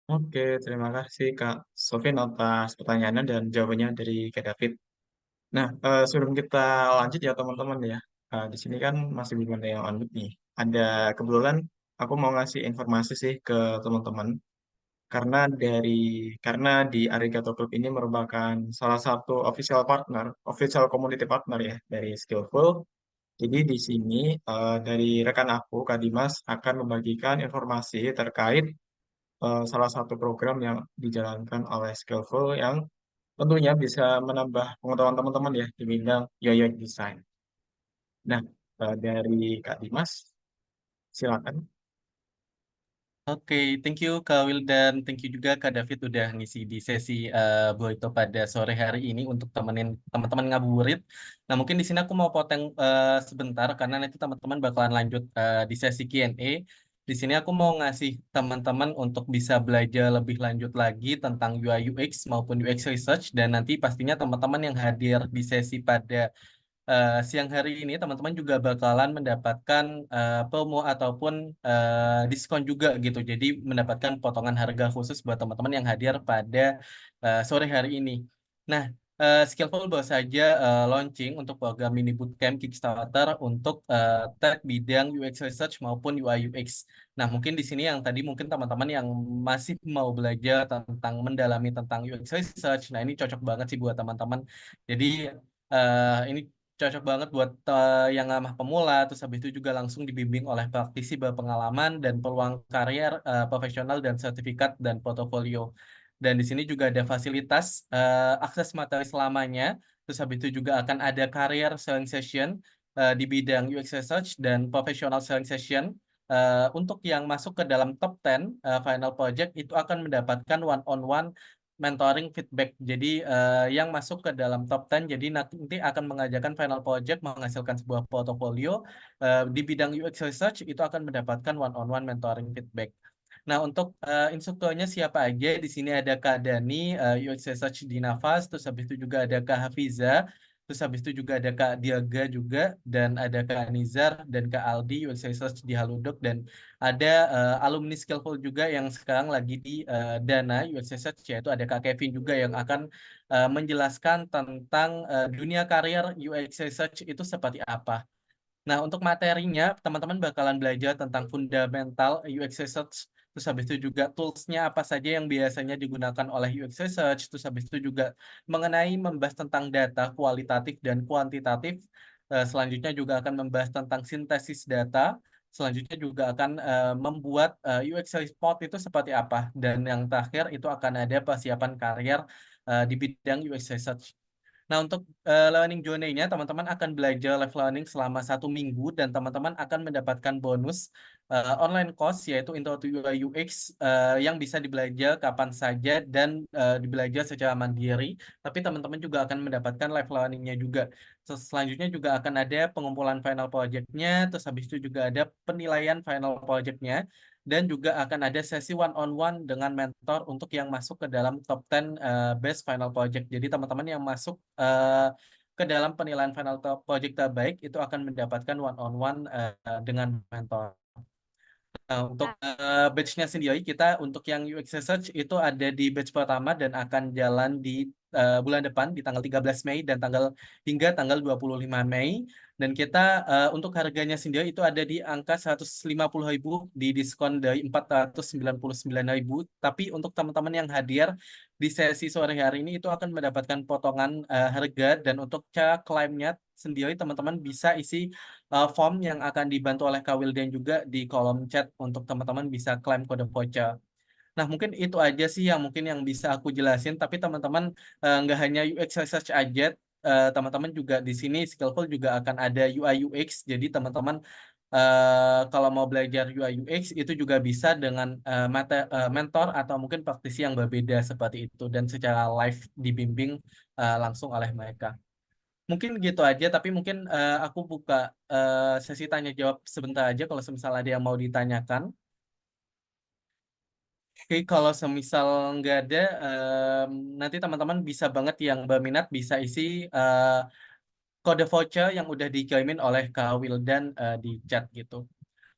Oke, terima kasih Kak Sofin atas pertanyaannya dan jawabannya dari Kak David. Nah, sebelum kita lanjut ya teman-teman ya, di sini kan masih belum ada yang lanjut nih. Ada kebetulan aku mau ngasih informasi sih ke teman-teman karena karena di Arigato Club ini merupakan salah satu official community partner ya dari Skillful. Jadi di sini dari rekan aku, Kak Dimas, akan membagikan informasi terkait salah satu program yang dijalankan oleh Skillful yang tentunya bisa menambah pengetahuan teman-teman ya di bidang UI design. Nah, dari Kak Dimas, silakan. Oke, thank you Kak Wildan, thank you juga Kak David udah ngisi di sesi Boito pada sore hari ini untuk temenin teman-teman ngabuburit. Nah, mungkin di sini aku mau potong sebentar karena nanti teman-teman bakalan lanjut di sesi Q&A. Di sini aku mau ngasih teman-teman untuk bisa belajar lebih lanjut lagi tentang UI UX maupun UX research dan nanti pastinya teman-teman yang hadir di sesi pada siang hari ini teman-teman juga bakalan mendapatkan promo ataupun diskon juga gitu. Jadi mendapatkan potongan harga khusus buat teman-teman yang hadir pada sore hari ini. Nah, Skillful baru saja launching untuk program mini bootcamp Kickstarter untuk tag bidang UX Research maupun UI UX. Nah, mungkin di sini yang tadi mungkin teman-teman yang masih mau belajar tentang mendalami tentang UX Research, nah ini cocok banget sih buat teman-teman. Jadi ini cocok banget buat yang ramah pemula, terus habis itu juga langsung dibimbing oleh praktisi berpengalaman dan peluang karier profesional dan sertifikat dan portofolio. Dan di sini juga ada fasilitas akses materi selamanya, terus habis itu juga akan ada career sharing session di bidang UX Research dan professional sharing session. Untuk yang masuk ke dalam top 10 final project itu akan mendapatkan one-on-one mentoring feedback. Jadi yang masuk ke dalam top 10 jadi nanti akan mengajarkan final project menghasilkan sebuah portofolio di bidang UX research itu akan mendapatkan one-on-one mentoring feedback. Nah, untuk instrukturnya siapa aja? Di sini ada Kak Dani, UX Research di Nafas, terus habis itu juga ada Kak Hafiza, terus habis itu juga ada Kak Diaga juga, dan ada Kak Nizar, dan Kak Aldi, UX Research di Halodoc, dan ada alumni Skillful juga yang sekarang lagi di Dana UX Research, yaitu ada Kak Kevin juga yang akan menjelaskan tentang dunia karir UX Research itu seperti apa. Nah, untuk materinya, teman-teman bakalan belajar tentang fundamental UX Research, terus habis itu juga tools-nya apa saja yang biasanya digunakan oleh UX Research, terus habis itu juga mengenai membahas tentang data kualitatif dan kuantitatif. Selanjutnya juga akan membahas tentang sintesis data. Selanjutnya juga akan membuat UX report itu seperti apa. Dan yang terakhir itu akan ada persiapan karier di bidang UX Research. Nah, untuk learning journey-nya, teman-teman akan belajar live learning selama 1 minggu dan teman-teman akan mendapatkan bonus online course yaitu Intro to UI UX yang bisa dibelajar kapan saja dan dibelajar secara mandiri. Tapi teman-teman juga akan mendapatkan live learning-nya juga. Selanjutnya juga akan ada pengumpulan final project-nya, terus habis itu juga ada penilaian final project-nya dan juga akan ada sesi one-on-one dengan mentor untuk yang masuk ke dalam top 10 best final project. Jadi teman-teman yang masuk ke dalam penilaian final top project terbaik itu akan mendapatkan one-on-one dengan mentor. Nah, untuk batch-nya sendiri, kita untuk yang UX Research itu ada di batch pertama dan akan jalan di bulan depan di tanggal 13 Mei dan hingga tanggal 25 Mei. Dan kita untuk harganya sendiri itu ada di angka 150.000 di diskon dari 499.000. Tapi untuk teman-teman yang hadir di sesi sore hari ini itu akan mendapatkan potongan harga dan untuk cara klaimnya sendiri teman-teman bisa isi form yang akan dibantu oleh Kak Wildan juga di kolom chat untuk teman-teman bisa klaim kode voucher. Nah, mungkin itu aja sih yang mungkin yang bisa aku jelasin. Tapi teman-teman nggak hanya UX research aja, teman-teman juga di sini Skillful juga akan ada UI UX. Jadi teman-teman kalau mau belajar UI UX itu juga bisa dengan mentor atau mungkin praktisi yang berbeda seperti itu dan secara live dibimbing langsung oleh mereka. Mungkin gitu aja, tapi mungkin aku buka sesi tanya jawab sebentar aja kalau semisal ada yang mau ditanyakan. Oke, kalau semisal nggak ada, nanti teman-teman bisa banget yang berminat bisa isi kode voucher yang udah dikirimin oleh Kak Wildan di chat gitu.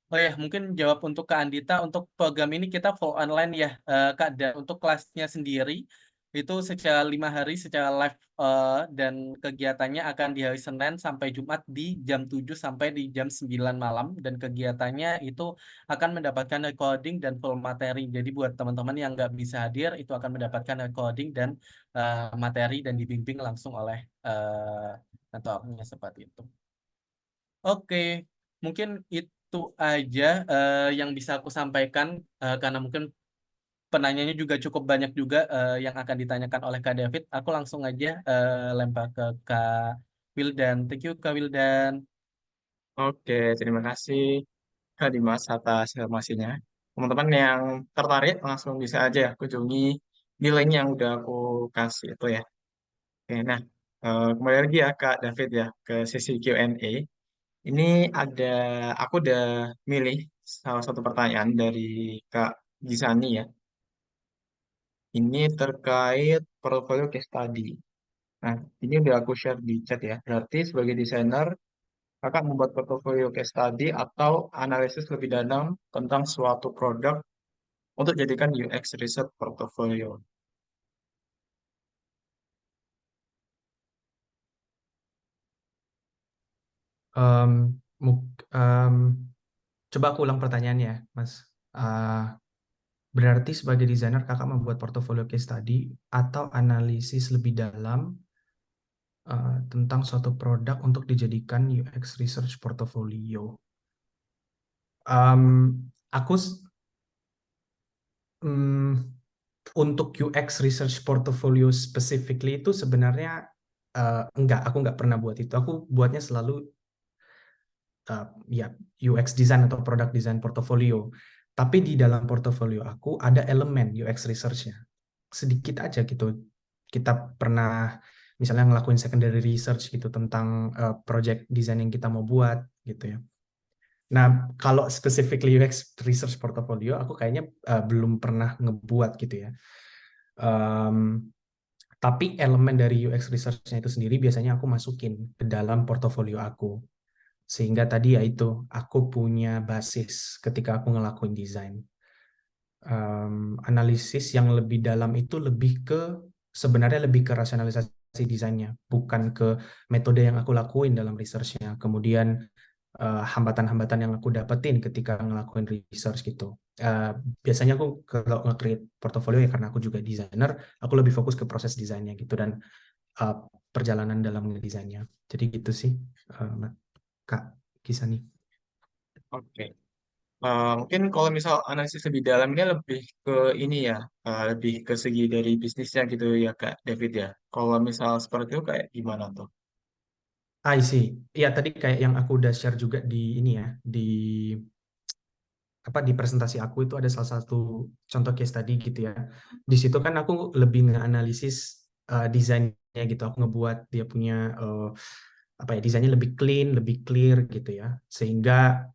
Oh ya, mungkin jawab untuk Kak Andita, untuk program ini kita full online ya, Kak. Dan untuk kelasnya sendiri, itu secara 5 hari, secara live, dan kegiatannya akan di hari Senin sampai Jumat di jam 7 sampai di jam 9 malam. Dan kegiatannya itu akan mendapatkan recording dan full materi. Jadi buat teman-teman yang nggak bisa hadir, itu akan mendapatkan recording dan materi dan dibimbing langsung oleh mentornya seperti itu. Oke, mungkin itu aja yang bisa aku sampaikan karena mungkin penanyanya juga cukup banyak juga yang akan ditanyakan oleh Kak David. Aku langsung aja lempar ke Kak Wildan. Thank you Kak Wildan. Oke, terima kasih Kak Dimas atas informasinya. Teman-teman yang tertarik langsung bisa aja ya kunjungi di link yang udah aku kasih itu ya. Oke, nah kembali lagi ya Kak David ya ke sesi Q&A. Ini ada, aku udah milih salah satu pertanyaan dari Kak Gisani ya. Ini terkait portfolio case study. Nah, ini udah aku share di chat ya. Berarti sebagai desainer, kakak membuat portfolio case study atau analisis lebih dalam tentang suatu produk untuk jadikan UX research portfolio. Em, coba aku ulang pertanyaannya, Mas. Berarti sebagai desainer kakak membuat portofolio case study atau analisis lebih dalam tentang suatu produk untuk dijadikan UX research portfolio. Aku untuk UX research portfolio specifically itu sebenarnya aku nggak pernah buat itu. Aku buatnya selalu ya UX design atau product design portfolio. Tapi di dalam portfolio aku ada elemen UX research-nya. Sedikit aja gitu. Kita pernah misalnya ngelakuin secondary research gitu tentang project design yang kita mau buat gitu ya. Nah, kalau specifically UX research portfolio, aku kayaknya belum pernah ngebuat gitu ya. Tapi elemen dari UX research-nya itu sendiri biasanya aku masukin ke dalam portofolio aku. Sehingga tadi ya itu, aku punya basis ketika aku ngelakuin desain. Analisis yang lebih dalam itu sebenarnya lebih ke rasionalisasi desainnya, bukan ke metode yang aku lakuin dalam research-nya. Kemudian hambatan-hambatan yang aku dapetin ketika ngelakuin research gitu. Biasanya aku kalau nge-create portfolio ya karena aku juga desainer, aku lebih fokus ke proses desainnya gitu dan perjalanan dalam ngedesainnya. Jadi gitu sih, Kak Kisani. Oke. Mungkin kalau misal analisis lebih dalam ini lebih ke ini ya, lebih ke segi dari bisnisnya gitu ya Kak David ya. Kalau misal seperti itu kayak gimana tuh? I see. Ya tadi kayak yang aku udah share juga di ini ya, di presentasi aku itu ada salah satu contoh case tadi gitu ya. Di situ kan aku lebih nge-analisis desainnya gitu. Aku ngebuat dia punya desainnya lebih clean, lebih clear gitu ya. Sehingga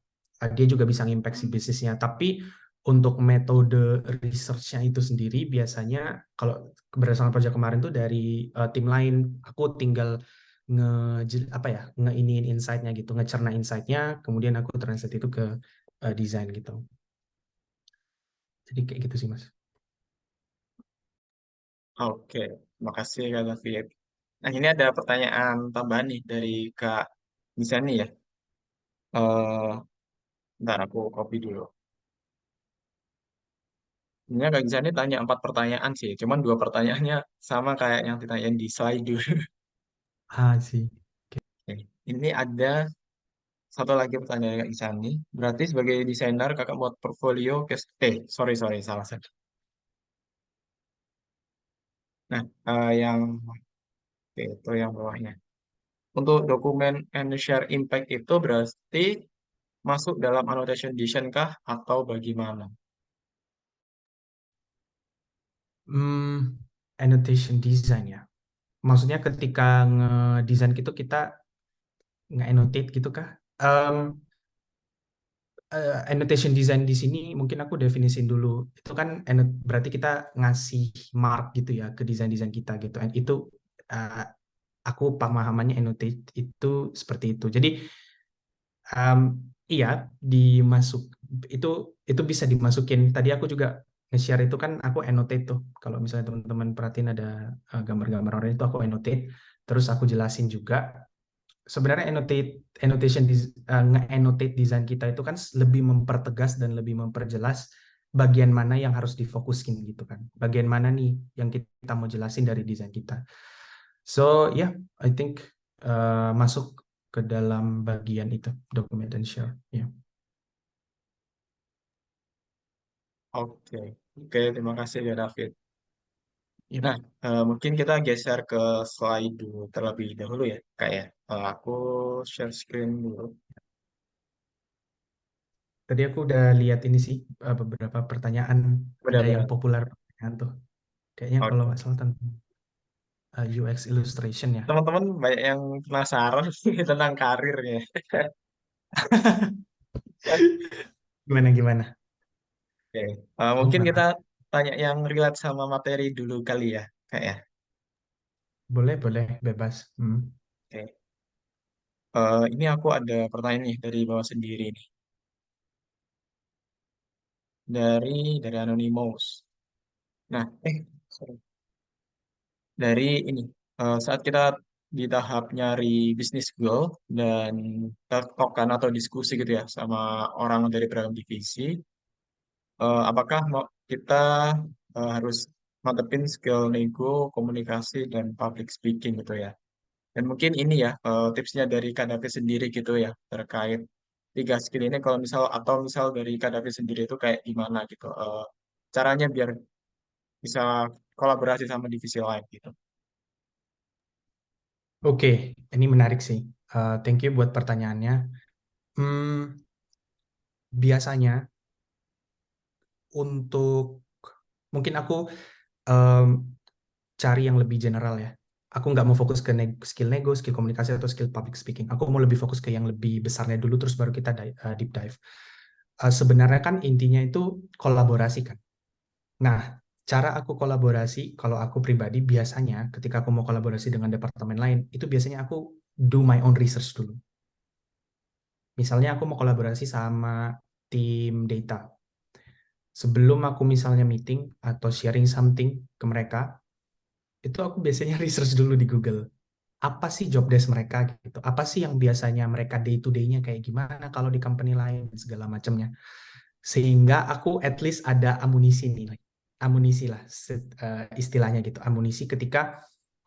dia juga bisa ngimpact si bisnisnya. Tapi untuk metode research-nya itu sendiri biasanya kalau berdasarkan proyek kemarin tuh dari tim lain, aku tinggal ngeiniin insight-nya gitu, ngecerna insight-nya, kemudian aku translate itu ke desain gitu. Jadi kayak gitu sih, Mas. Oke, makasih Kak David. Nah, ini ada pertanyaan tambahan nih dari Kak Misani ya. Bentar aku copy dulu. Ini Kak Misani tanya 4 pertanyaan sih, cuman 2 pertanyaannya sama kayak yang ditanyain di slide dulu. Sih. Oke. Ini ada satu lagi pertanyaan dari Kak Misani. Berarti sebagai desainer kakak buat portfolio sorry sorry salah satu. Nah, yang oke, itu yang bawahnya. Untuk dokumen and share impact itu berarti masuk dalam annotation design kah atau bagaimana? Annotation design ya. Maksudnya ketika ngedesain gitu kita nge-annotate gitu kah? Annotation design di sini mungkin aku definisin dulu. Itu kan berarti kita ngasih mark gitu ya ke desain-desain kita gitu. And itu uh, aku pemahamannya annotate itu seperti itu. Jadi iya dimasuk itu itu bisa dimasukin. Tadi aku juga nge-share itu kan aku annotate tuh. Kalau misalnya teman-teman perhatiin ada gambar-gambar orang itu aku annotate. Terus aku jelasin juga sebenarnya nge-annotate desain kita itu kan lebih mempertegas dan lebih memperjelas bagian mana yang harus difokuskin gitu kan. Bagian mana nih yang kita mau jelasin dari desain kita. So yeah, I think masuk ke dalam bagian itu document and share. Yeah. Oke, oke, terima kasih ya David. Yep. Nah, mungkin kita geser ke slide dulu terlebih dahulu ya, kayak aku share screen dulu. Tadi aku udah lihat ini sih beberapa pertanyaan, ada yang Benar-benar. populer pertanyaan tuh. Kayaknya kalau Oke. nggak salah tentang UX illustration ya. Teman-teman banyak yang penasaran tentang karirnya. Gimana gimana? Oke. Aku Mungkin kita malah tanya yang relate sama materi dulu kali ya, kayak ya. boleh boleh bebas. Oke. Ini aku ada pertanyaan nih dari bawah sendiri nih. Dari Anonymous. Nah, sorry. Dari ini, saat kita di tahap nyari bisnis goal dan tektokan atau diskusi gitu ya sama orang dari beragam divisi, apakah kita harus mantepin skill nego, komunikasi, dan public speaking gitu ya. Dan mungkin ini ya tipsnya dari Kak David sendiri gitu ya terkait tiga skill ini kalau misal atau misal dari Kak David sendiri itu kayak gimana gitu caranya biar bisa kolaborasi sama divisi lain gitu. Oke, ini menarik sih. Thank you buat pertanyaannya. Hmm, biasanya untuk mungkin aku em, cari yang lebih general ya. Aku nggak mau fokus ke skill nego, skill komunikasi atau skill public speaking. Aku mau lebih fokus ke yang lebih besarnya dulu, terus baru kita deep dive. Sebenarnya kan intinya itu kolaborasi kan. Nah, cara aku kolaborasi, kalau aku pribadi biasanya ketika aku mau kolaborasi dengan departemen lain, itu biasanya aku do my own research dulu. Misalnya aku mau kolaborasi sama tim data. Sebelum aku misalnya meeting atau sharing something ke mereka, itu aku biasanya research dulu di Google. Apa sih job desk mereka gitu? Apa sih yang biasanya mereka day to day-nya kayak gimana kalau di company lain segala macamnya. Sehingga aku at least ada amunisi nih. Amunisi lah istilahnya gitu. Amunisi ketika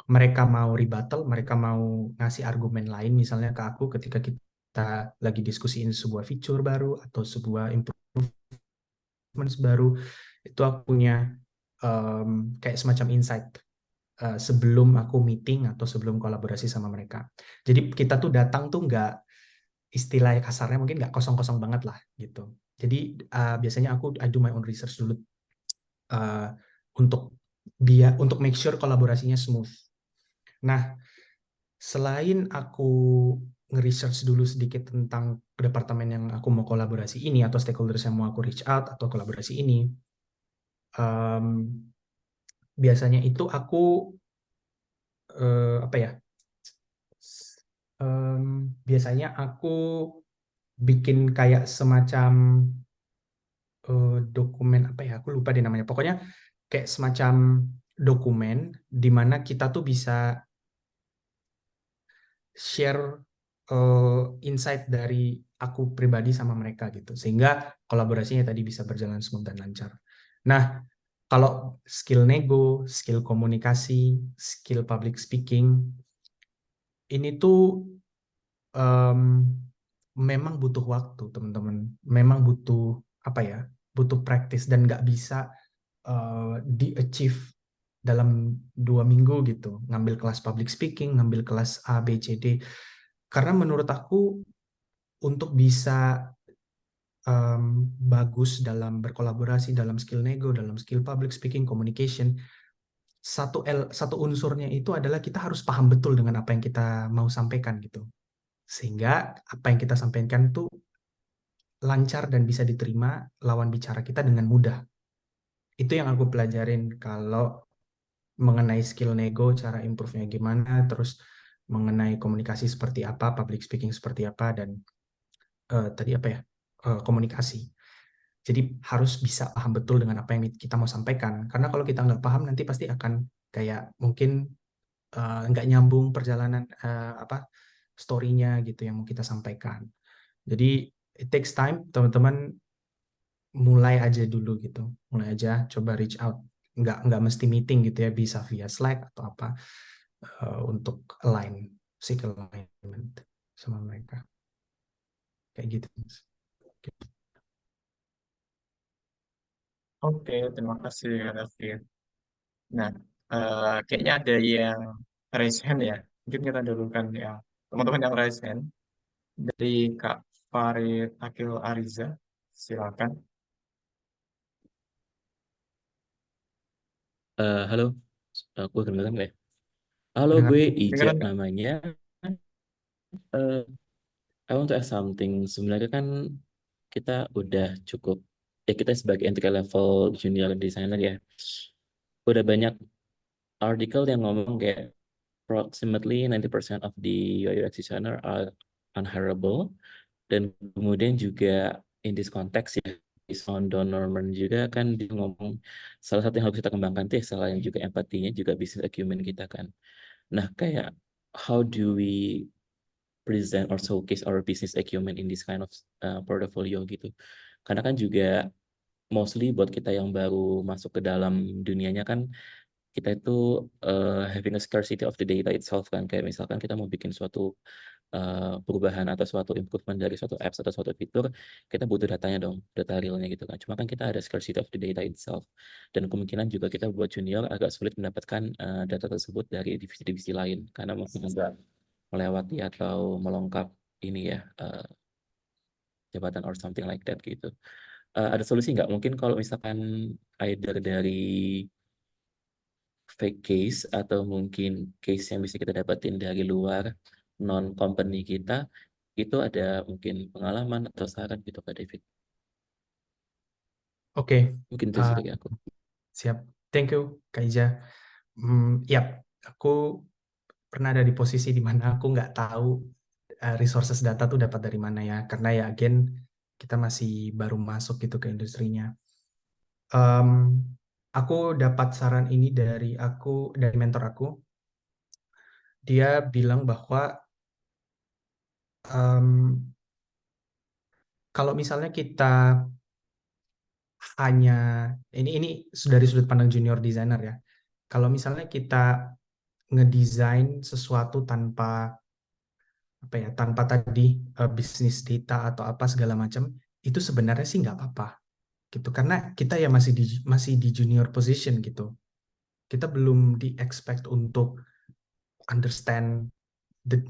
mereka mau rebuttal, mereka mau ngasih argumen lain misalnya ke aku ketika kita lagi diskusiin sebuah feature baru atau sebuah baru, itu aku punya kayak semacam insight sebelum aku meeting atau sebelum kolaborasi sama mereka. Jadi kita tuh datang tuh nggak, istilah kasarnya mungkin nggak kosong-kosong banget lah gitu. Jadi biasanya aku I do my own research dulu uh, untuk untuk make sure kolaborasinya smooth. Nah, selain aku nge-research dulu sedikit tentang departemen yang aku mau kolaborasi ini atau stakeholders yang mau aku reach out atau kolaborasi ini, um, biasanya itu aku apa ya? Biasanya aku bikin kayak semacam dokumen apa ya? Aku lupa deh namanya. Pokoknya kayak semacam dokumen di mana kita tuh bisa share insight dari aku pribadi sama mereka gitu. Sehingga kolaborasinya tadi bisa berjalan smooth dan lancar. Nah, kalau skill nego, skill komunikasi, skill public speaking, ini tuh em, memang butuh waktu, teman-teman. Memang butuh apa ya? Butuh praktis dan nggak bisa di-achieve dalam 2 minggu gitu. Ngambil kelas public speaking, ngambil kelas A, B, C, D. Karena menurut aku untuk bisa bagus dalam berkolaborasi, dalam skill nego, dalam skill public speaking, communication, satu unsurnya itu adalah kita harus paham betul dengan apa yang kita mau sampaikan gitu. Sehingga apa yang kita sampaikan tuh lancar dan bisa diterima lawan bicara kita dengan mudah. Itu yang aku pelajarin kalau mengenai skill nego, cara improve-nya gimana, terus mengenai komunikasi seperti apa, public speaking seperti apa, dan tadi apa ya, komunikasi. Jadi harus bisa paham betul dengan apa yang kita mau sampaikan. Karena kalau kita nggak paham, nanti pasti akan kayak mungkin nggak nyambung perjalanan apa story-nya gitu yang mau kita sampaikan. Jadi it takes time, teman-teman mulai aja dulu gitu, mulai aja coba reach out, nggak mesti meeting gitu ya, bisa via Slack atau apa untuk align, seek alignment sama mereka kayak gitu. Oke, terima kasih Kak David. Nah, kayaknya ada yang raise hand ya. Mungkin kita dulukan yang teman-teman yang raise hand dari Kak Farid Akil Ariza. Silakan. Halo, aku kedengeran nggak ya? Halo, Dengar. gue Ija Dengeran nggak? namanya. Eh, I want to ask something. Sebenarnya kan kita udah cukup, ya kita sebagai entry level junior designer ya, udah banyak artikel yang ngomong kayak approximately 90% of the UI UX designer are unhireable. Dan kemudian juga in this context ya, based on Don Norman juga kan dia ngomong salah satu yang harus kita kembangkan tuh ya, selain juga empatinya juga business acumen kita kan. Nah, kayak how do we present or showcase our business acumen in this kind of portfolio gitu. Karena kan juga mostly buat kita yang baru masuk ke dalam dunianya kan kita itu having a scarcity of the data itself kan. Kayak misalkan kita mau bikin suatu perubahan atau suatu improvement dari suatu apps atau suatu fitur, kita butuh datanya dong, data realnya gitu kan. Cuma kan kita ada scarcity of the data itself. Dan kemungkinan juga kita buat junior agak sulit mendapatkan data tersebut dari divisi-divisi lain. Karena mungkin agak melewati atau melengkap ini ya, jabatan or something like that gitu. Ada solusi nggak? Mungkin kalau misalkan either dari fake case atau mungkin case yang bisa kita dapetin dari luar non company kita, itu ada mungkin pengalaman atau saran gitu Kak David. Oke, Mungkin itu sih dari aku. siap. Thank you, Kak Ija. Yap, aku pernah ada di posisi di mana aku nggak tahu resources data tuh dapat dari mana ya. Karena ya again, kita masih baru masuk gitu ke industrinya. Aku dapat saran ini dari mentor aku. Dia bilang bahwa kalau misalnya kita hanya ini dari sudut pandang junior designer ya. Kalau misalnya kita ngedesain sesuatu tanpa tanpa tadi bisnis data atau apa segala macam, itu sebenarnya sih nggak apa-apa gitu. Karena kita ya masih di junior position gitu. Kita belum di expect untuk understand the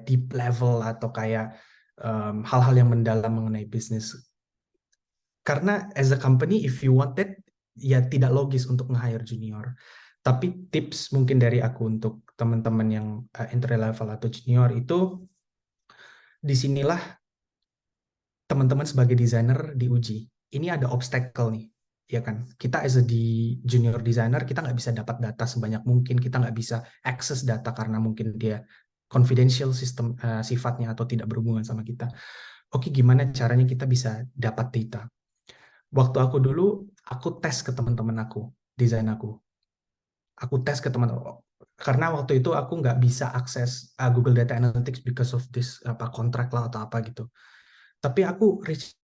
deep level atau kayak hal-hal yang mendalam mengenai bisnis. Karena as a company, if you want it, ya tidak logis untuk nge-hire junior. Tapi tips mungkin dari aku untuk teman-teman yang entry level atau junior itu, disinilah teman-teman sebagai desainer diuji. Ini ada obstacle nih, ya kan? Kita as a junior designer, kita nggak bisa dapat data sebanyak mungkin, kita nggak bisa access data karena mungkin dia confidential sistem sifatnya atau tidak berhubungan sama kita. Oke, gimana caranya kita bisa dapat data? Waktu aku dulu, aku tes ke teman-teman aku, desain aku. Aku tes ke teman-teman, karena waktu itu aku nggak bisa akses Google Data Analytics because of this kontrak lah atau apa gitu. Tapi aku reach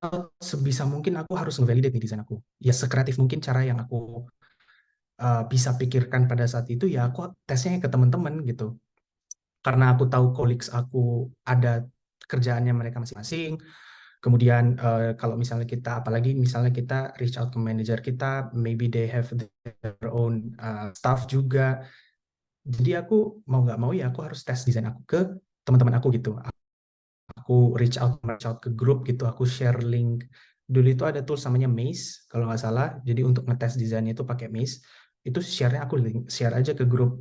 out sebisa mungkin, aku harus nge-validate nih desain aku. Ya sekreatif mungkin cara yang aku bisa pikirkan pada saat itu, ya aku tesnya ke teman-teman gitu. Karena aku tahu colleagues aku ada kerjaannya mereka masing-masing. Kemudian kalau misalnya apalagi misalnya kita reach out ke manager kita, maybe they have their own staff juga. Jadi aku mau nggak mau ya aku harus tes desain aku ke teman-teman aku gitu. Aku reach out ke grup gitu, aku share link. Dulu itu ada tools namanya Maze kalau nggak salah. Jadi untuk ngetes desainnya itu pakai Maze. Itu share-nya aku share aja ke grup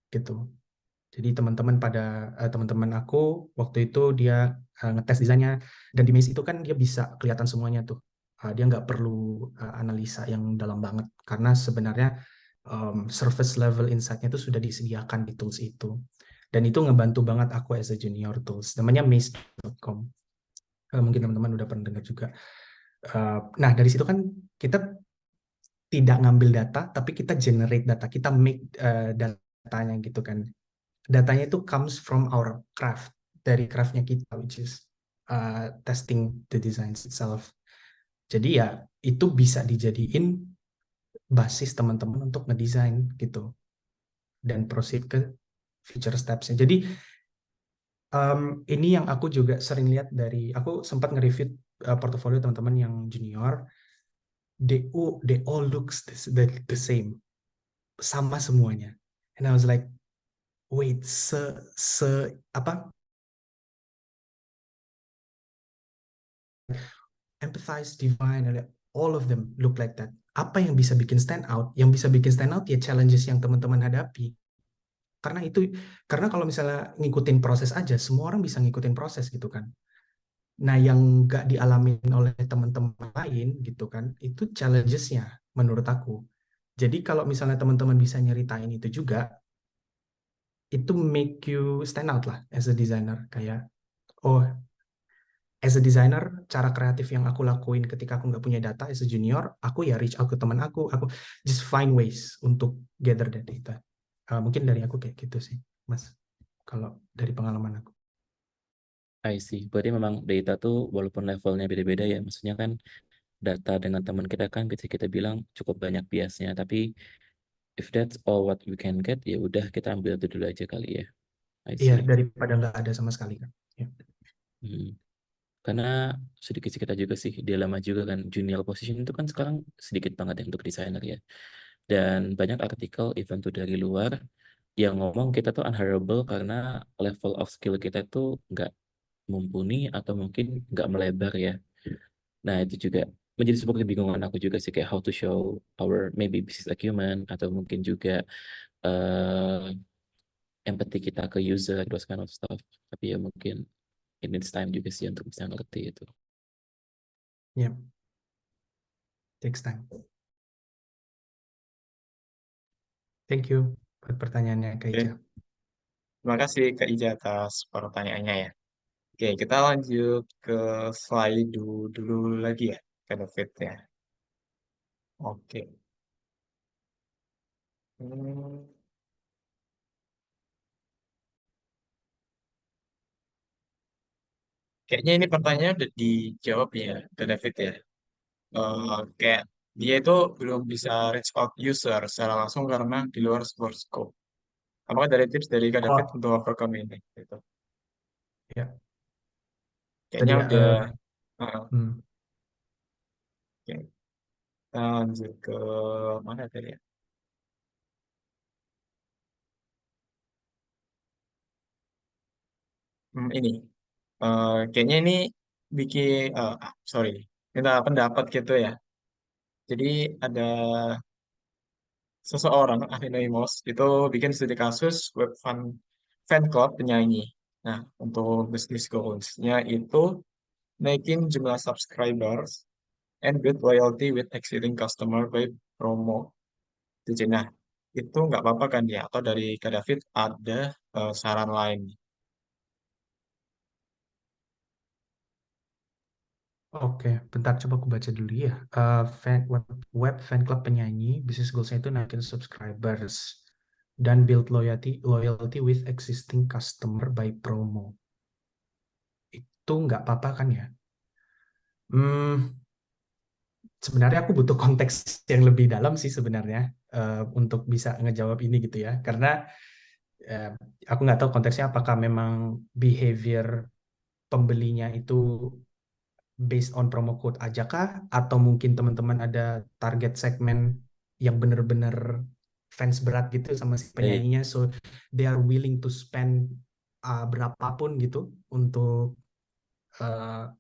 gitu. Jadi teman-teman aku waktu itu dia ngetes desainnya, dan di Maze itu kan dia bisa kelihatan semuanya tuh. Dia nggak perlu analisa yang dalam banget karena sebenarnya surface level insight-nya itu sudah disediakan di tools itu. Dan itu ngebantu banget aku as a junior tools. Namanya maze.com. Mungkin teman-teman udah pernah dengar juga. Nah, dari situ kan kita tidak ngambil data, tapi kita generate data. Kita make datanya gitu kan. Datanya itu comes from our craft, dari craftnya kita, which is testing the designs itself. Jadi ya itu bisa dijadiin basis teman-teman untuk ngedesain gitu dan proceed ke future steps-nya. Jadi ini yang aku juga sering lihat aku sempat nge-review portofolio teman-teman yang junior, they all looks the same, sama semuanya. And I was like, wait, apa empathize, divine, all of them look like that. Apa yang bisa bikin stand out? Yang bisa bikin stand out ya challenges yang teman-teman hadapi. Karena kalau misalnya ngikutin proses aja, semua orang bisa ngikutin proses gitu kan. Nah, yang nggak dialamin oleh teman-teman lain gitu kan, itu challenges-nya menurut aku. Jadi kalau misalnya teman-teman bisa nyeritain itu juga, itu make you stand out lah as a designer. Kayak, oh, as a designer, cara kreatif yang aku lakuin ketika aku nggak punya data as a junior, aku ya reach out ke teman aku just find ways untuk gather that data. Mungkin dari aku kayak gitu sih, Mas. Kalau dari pengalaman aku. I see. Berarti memang data tuh walaupun levelnya beda-beda ya, maksudnya kan data dengan teman kita kan bisa kita bilang cukup banyak biasnya, tapi if that's all what we can get, ya udah kita ambil itu dulu aja kali ya. I Iya, see. daripada nggak ada sama sekali kan. Ya. Hmm. Karena sedikit kita juga sih dilema juga kan, junior position itu kan sekarang sedikit banget ya untuk desainer ya. Dan banyak artikel even tuh dari luar yang ngomong kita tuh unhireable karena level of skill kita tuh nggak mumpuni atau mungkin nggak melebar ya. Nah itu juga menjadi sebuah kebingungan aku juga sih, kayak how to show our maybe business acumen atau mungkin juga uh, empathy kita ke user, those kind of stuff. Tapi ya mungkin it needs time juga sih untuk bisa ngerti itu. Ya, takes time. Thank you buat pertanyaannya, Kak Oke, Ica. terima kasih Kak Ija atas pertanyaannya ya. Oke, kita lanjut ke slide dulu lagi ya, Kak David ya. Oke. Hmm, kayaknya ini pertanyaan udah dijawab ya, Kak David ya. Kayak dia itu belum bisa reach out user secara langsung karena di luar scope. Apakah dari tips dari Kak David Oh, untuk overcome ini? Gitu. ya. Kayaknya Tadi ya, udah. uh, hmm, oke. Kita lanjut ke mana tadi ya? Ini. Kayaknya ini bikin, sorry, minta pendapat gitu ya. Jadi ada seseorang, Anonymous, itu bikin studi kasus web fan club penyanyi. Nah, untuk bisnis goals-nya itu naikin jumlah subscribers and build loyalty with existing customer by promo. Jadi, nah, itu nggak apa-apa kan ya? Atau dari Kak David ada saran lain? oke. Bentar, coba aku baca dulu ya. Web fan club penyanyi, bisnis goals-nya itu naikin subscribers dan build loyalty with existing customer by promo. Itu nggak apa-apa kan ya? Hmm, sebenarnya aku butuh konteks yang lebih dalam sih sebenarnya untuk bisa ngejawab ini gitu ya. Karena eh, aku nggak tahu konteksnya apakah memang behavior pembelinya itu based on promo code aja kah? Atau mungkin teman-teman ada target segmen yang benar-benar fans berat gitu sama si Baik, penyanyinya, so they are willing to spend berapapun gitu untuk uh,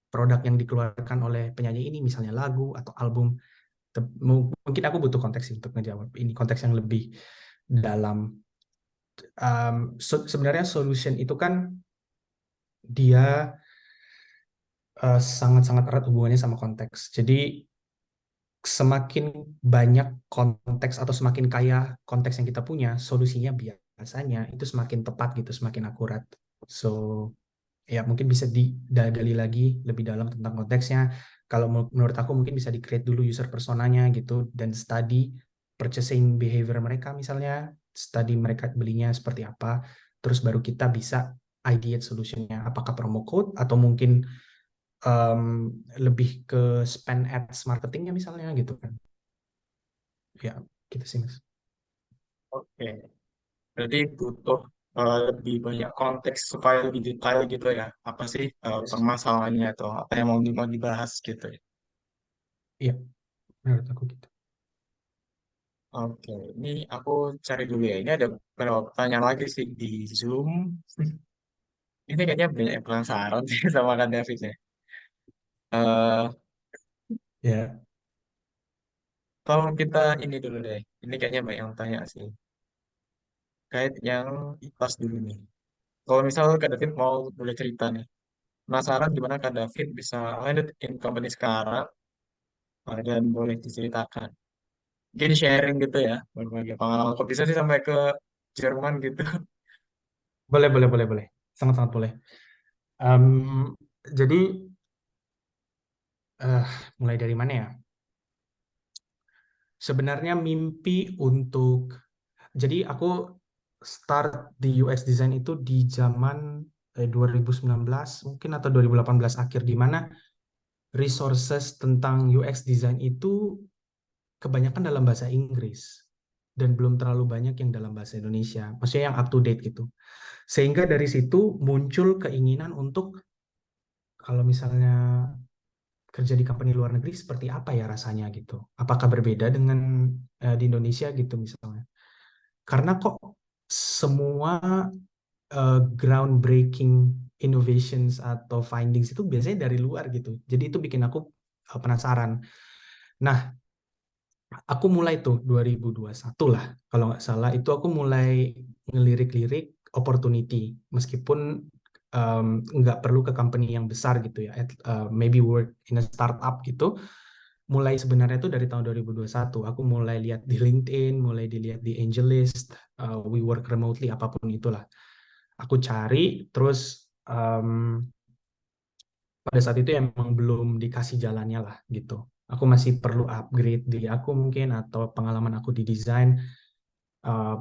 produk yang dikeluarkan oleh penyanyi ini, misalnya lagu atau album. Mungkin aku butuh konteks sih untuk ngejawab ini, konteks yang lebih dalam. Sebenarnya solution itu kan dia sangat-sangat erat hubungannya sama konteks. Jadi semakin banyak konteks atau semakin kaya konteks yang kita punya, solusinya biasanya itu semakin tepat gitu, semakin akurat. So, ya mungkin bisa digali lagi lebih dalam tentang konteksnya. Kalau menurut aku mungkin bisa di-create dulu user personanya gitu, dan study purchasing behavior mereka misalnya, study mereka belinya seperti apa, terus baru kita bisa ideate solutionnya, apakah promo code atau mungkin lebih ke spend ads marketingnya misalnya gitu kan. Ya, gitu sih Mas. Oke, berarti butuh lebih banyak konteks supaya lebih detail gitu ya. Apa sih Yes. permasalahannya atau apa yang mau dibahas gitu ya. Iya, menurut aku gitu. Oke, ini aku cari dulu ya. Ini ada beberapa pertanyaan lagi sih di Zoom. Ini kayaknya banyak yang penasaran sih sama Kak David ya. Eh, Ya, kalau kita ini dulu deh, ini kayaknya banyak yang tanya sih, kait yang tas dulu nih. Kalau misal Kak David mau boleh cerita nih, penasaran gimana Kak David bisa landed in company sekarang, dan boleh diceritakan. Mungkin sharing gitu ya, berbagi pengalaman. Kok bisa sih sampai ke Jerman gitu? boleh, boleh, boleh, boleh. Sangat-sangat boleh. Em, jadi, eh, mulai dari mana ya? Sebenarnya mimpi untuk, jadi aku start di UX design itu di zaman 2019 mungkin atau 2018 akhir, di mana resources tentang UX design itu kebanyakan dalam bahasa Inggris dan belum terlalu banyak yang dalam bahasa Indonesia, maksudnya yang up to date gitu. Sehingga dari situ muncul keinginan untuk kalau misalnya kerja di company luar negeri seperti apa ya rasanya gitu. Apakah berbeda dengan di Indonesia gitu misalnya. Karena kok semua groundbreaking innovations atau findings itu biasanya dari luar gitu. Jadi itu bikin aku penasaran. Nah, aku mulai tuh 2021 lah, kalau nggak salah, itu aku mulai ngelirik-lirik opportunity, meskipun nggak perlu ke company yang besar gitu ya, maybe work in a startup gitu. Mulai sebenarnya itu dari tahun 2021, aku mulai lihat di LinkedIn, mulai dilihat di AngelList, we work remotely, apapun itulah. Aku cari, terus pada saat itu emang belum dikasih jalannya lah gitu. Aku masih perlu upgrade diri aku mungkin, atau pengalaman aku di desain, uh,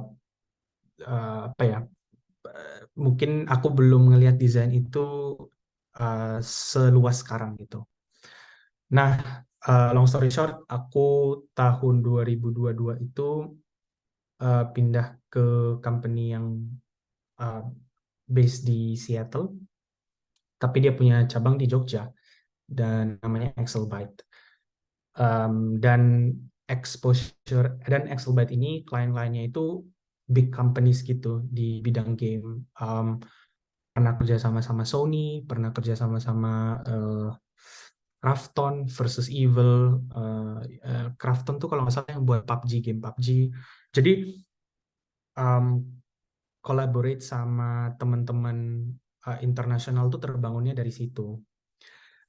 apa ya, mungkin aku belum ngelihat desain itu seluas sekarang gitu. Nah, long story short, aku tahun 2022 itu pindah ke company yang uh, based di Seattle, tapi dia punya cabang di Jogja dan namanya Excelbyte. Dan exposure dan Excelbyte ini klien-kliennya itu big companies gitu di bidang game. Pernah kerja sama-sama Sony, pernah kerja sama-sama Krafton versus Evil. Krafton tuh kalau nggak salah yang buat PUBG, game PUBG. Jadi collaborate sama teman-teman internasional tuh terbangunnya dari situ.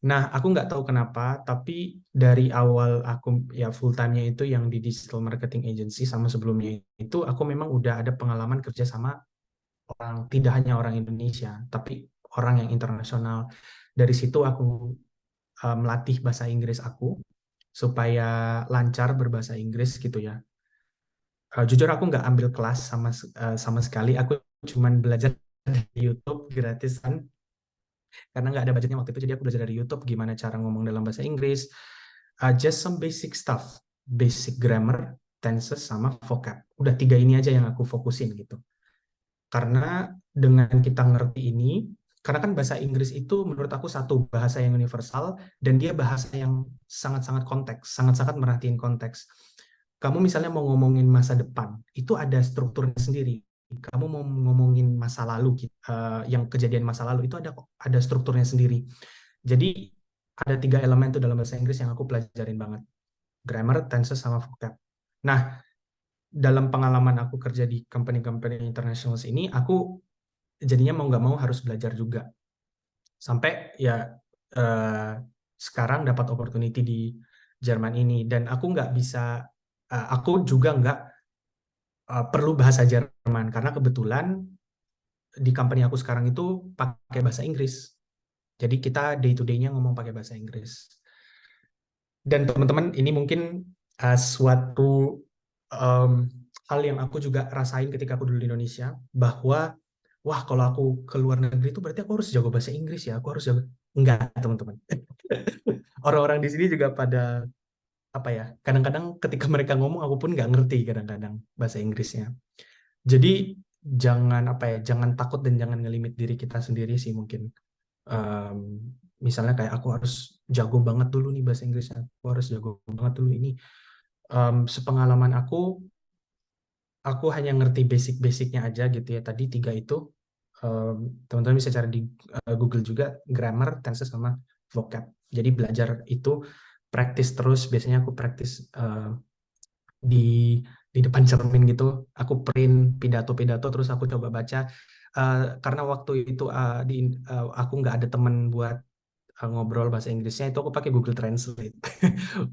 Nah, aku nggak tahu kenapa, tapi dari awal aku ya full time-nya itu yang di digital marketing agency, sama sebelumnya itu aku memang udah ada pengalaman kerja sama orang, tidak hanya orang Indonesia, tapi orang yang internasional. Dari situ aku melatih bahasa Inggris aku supaya lancar berbahasa Inggris gitu ya. Jujur aku nggak ambil kelas sama sekali, aku cuman belajar dari YouTube gratisan karena nggak ada budgetnya waktu itu. Jadi aku belajar dari YouTube gimana cara ngomong dalam bahasa Inggris, just some basic stuff, basic grammar, tenses, sama vocab. Udah 3 ini aja yang aku fokusin gitu. Karena dengan kita ngerti ini, karena kan bahasa Inggris itu menurut aku satu bahasa yang universal, dan dia bahasa yang sangat-sangat konteks, sangat-sangat merhatiin konteks. Kamu misalnya mau ngomongin masa depan, itu ada strukturnya sendiri. Kamu mau ngomongin masa lalu, yang kejadian masa lalu, itu ada strukturnya sendiri. Jadi ada 3 elemen tuh dalam bahasa Inggris yang aku pelajarin banget. Grammar, tenses, sama vocab. Nah, dalam pengalaman aku kerja di company-company internasional ini, aku jadinya mau nggak mau harus belajar juga. Sampai ya sekarang dapat opportunity di Jerman ini. Dan aku nggak bisa, aku juga nggak perlu bahasa Jerman, karena kebetulan di company aku sekarang itu pakai bahasa Inggris. Jadi kita day to day-nya ngomong pakai bahasa Inggris. Dan teman-teman, ini mungkin suatu hal yang aku juga rasain ketika aku dulu di Indonesia, bahwa wah, kalau aku ke luar negeri itu berarti aku harus jago bahasa Inggris ya, aku harus jago. Enggak, teman-teman. Orang-orang di sini juga pada apa ya, kadang-kadang ketika mereka ngomong aku pun nggak ngerti kadang-kadang bahasa Inggrisnya. Jadi jangan apa ya, jangan takut dan jangan ngelimit diri kita sendiri sih mungkin. Misalnya kayak aku harus jago banget dulu nih bahasa Inggrisnya, aku harus jago banget dulu ini. Sepengalaman aku hanya ngerti basic-basicnya aja gitu ya. Tadi 3 itu teman-teman bisa cari di Google juga, grammar, tenses, sama vocab. Jadi belajar itu praktis terus. Biasanya aku praktis di depan cermin gitu. Aku print pidato-pidato terus aku coba baca. Karena waktu itu aku nggak ada teman buat ngobrol bahasa Inggrisnya, itu aku pakai Google Translate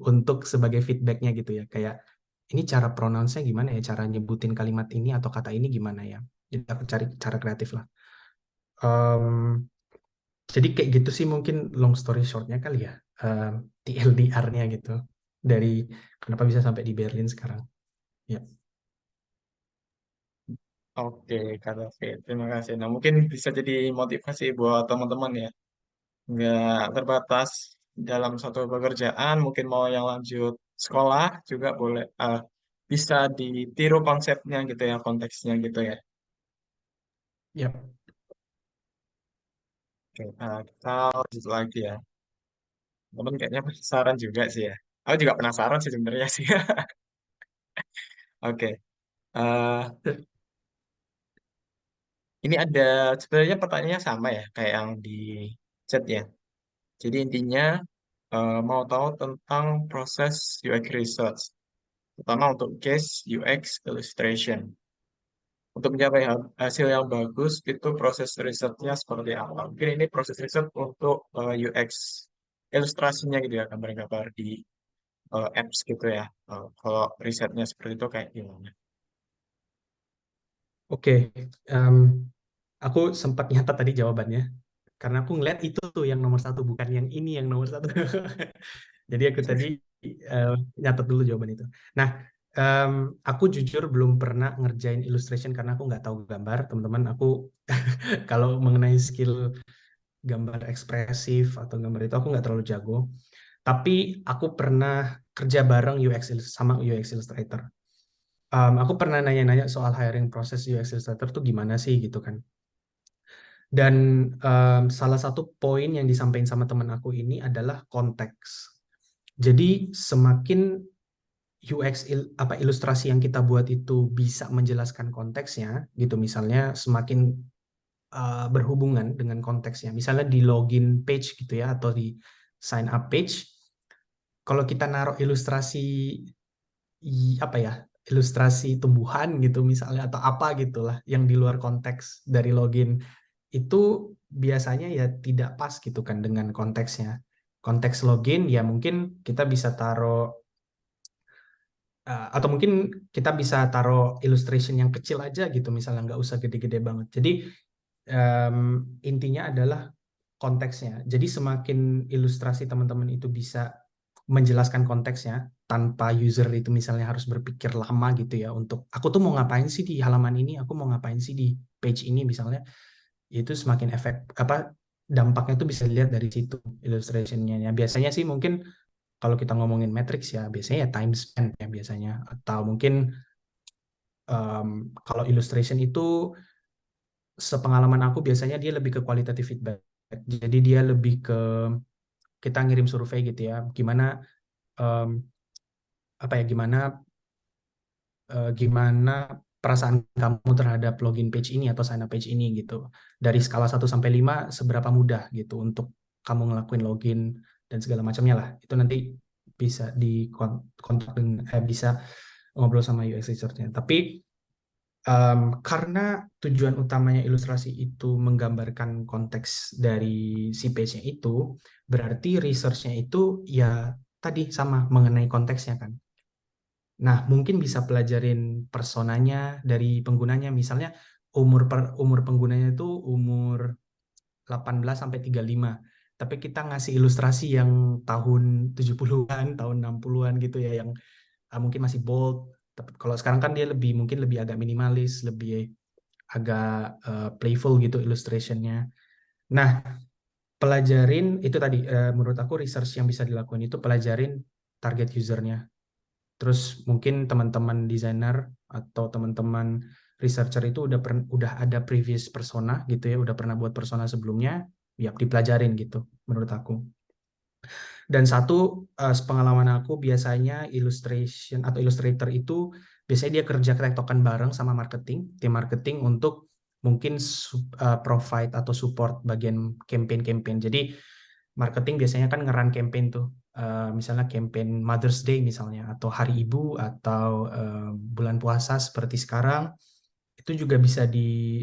untuk sebagai feedbacknya gitu ya. Kayak ini cara pronounce-nya gimana ya, cara nyebutin kalimat ini atau kata ini gimana ya. Jadi aku cari cara kreatif lah. Jadi kayak gitu sih mungkin long story short-nya kali ya. TLDR-nya gitu. Dari kenapa bisa sampai di Berlin sekarang. Ya. Oke, Kak David, terima kasih. Nah, mungkin bisa jadi motivasi buat teman-teman ya. Nggak terbatas dalam satu pekerjaan, mungkin mau yang lanjut sekolah juga boleh, bisa ditiru konsepnya gitu ya, konteksnya gitu ya. Ya. Oke, kita lanjut lagi ya. Temen kayaknya penasaran juga sih ya. Aku juga penasaran sih sebenarnya sih. Oke, eh, ini ada sebenarnya pertanyaannya sama ya, kayak yang di chat ya. Jadi intinya mau tahu tentang proses UX research, terutama untuk case UX illustration. Untuk mencapai hasil yang bagus, itu proses risetnya seperti apa? Mungkin ini proses riset untuk UX ilustrasinya gitu ya, gambar-gambar di apps gitu ya. Kalau risetnya seperti itu kayak gimana? Oke. Aku sempat nyatat tadi jawabannya. Karena aku ngeliat itu tuh yang nomor satu, bukan yang ini yang nomor satu. Jadi aku tadi nyatat dulu jawaban itu. Nah, aku jujur belum pernah ngerjain illustration karena aku nggak tahu gambar, teman-teman. Aku kalau mengenai skill gambar ekspresif atau gambar itu aku nggak terlalu jago. Tapi aku pernah kerja bareng sama UX Illustrator. Aku pernah nanya-nanya soal hiring proses UX Illustrator tuh gimana sih gitu kan. Dan salah satu poin yang disampaikan sama teman aku ini adalah konteks. Jadi semakin ilustrasi yang kita buat itu bisa menjelaskan konteksnya, gitu misalnya semakin berhubungan dengan konteksnya. Misalnya di login page gitu ya, atau di sign up page, kalau kita naruh ilustrasi apa ya, ilustrasi tumbuhan gitu misalnya atau apa gitulah yang di luar konteks dari login, itu biasanya ya tidak pas gitu kan dengan konteksnya. Konteks login ya mungkin kita bisa taruh atau mungkin kita bisa taruh illustration yang kecil aja gitu misalnya, nggak usah gede-gede banget. Jadi intinya adalah konteksnya. Jadi semakin ilustrasi teman-teman itu bisa menjelaskan konteksnya tanpa user itu misalnya harus berpikir lama gitu ya untuk aku tuh mau ngapain sih di halaman ini, aku mau ngapain sih di page ini misalnya, itu semakin dampaknya tuh bisa dilihat dari situ illustrationnya. Ya, biasanya sih mungkin kalau kita ngomongin matrix ya biasanya ya time spend ya biasanya, atau mungkin kalau illustration itu sepengalaman aku biasanya dia lebih ke qualitative feedback. Jadi dia lebih ke kita ngirim survei gitu ya, gimana gimana perasaan kamu terhadap login page ini atau sign up page ini gitu. Dari skala 1 sampai 5 seberapa mudah gitu untuk kamu ngelakuin login dan segala macamnya lah. Itu nanti bisa kontak bisa ngobrol sama UX researcher-nya. Tapi karena tujuan utamanya ilustrasi itu menggambarkan konteks dari si page-nya itu, berarti research-nya itu ya tadi sama mengenai konteksnya kan. Nah, mungkin bisa pelajarin personanya dari penggunanya. Misalnya umur penggunanya itu umur 18 sampai 35. Tapi kita ngasih ilustrasi yang tahun 70-an, tahun 60-an gitu ya, yang mungkin masih bold. Tapi kalau sekarang kan dia mungkin lebih agak minimalis, lebih agak playful gitu illustrationnya. Nah, pelajarin itu tadi, menurut aku research yang bisa dilakukan itu pelajarin target usernya. Terus mungkin teman-teman desainer atau teman-teman researcher itu udah ada previous persona gitu ya, udah pernah buat persona sebelumnya, ya dipelajarin gitu menurut aku. Dan satu, sepengalaman aku biasanya illustration atau illustrator itu biasanya dia kerja tektokan bareng sama tim marketing untuk mungkin provide atau support bagian campaign. Jadi marketing biasanya kan nge-run campaign tuh. Misalnya campaign Mother's Day misalnya, atau Hari Ibu, atau bulan puasa seperti sekarang, itu juga bisa di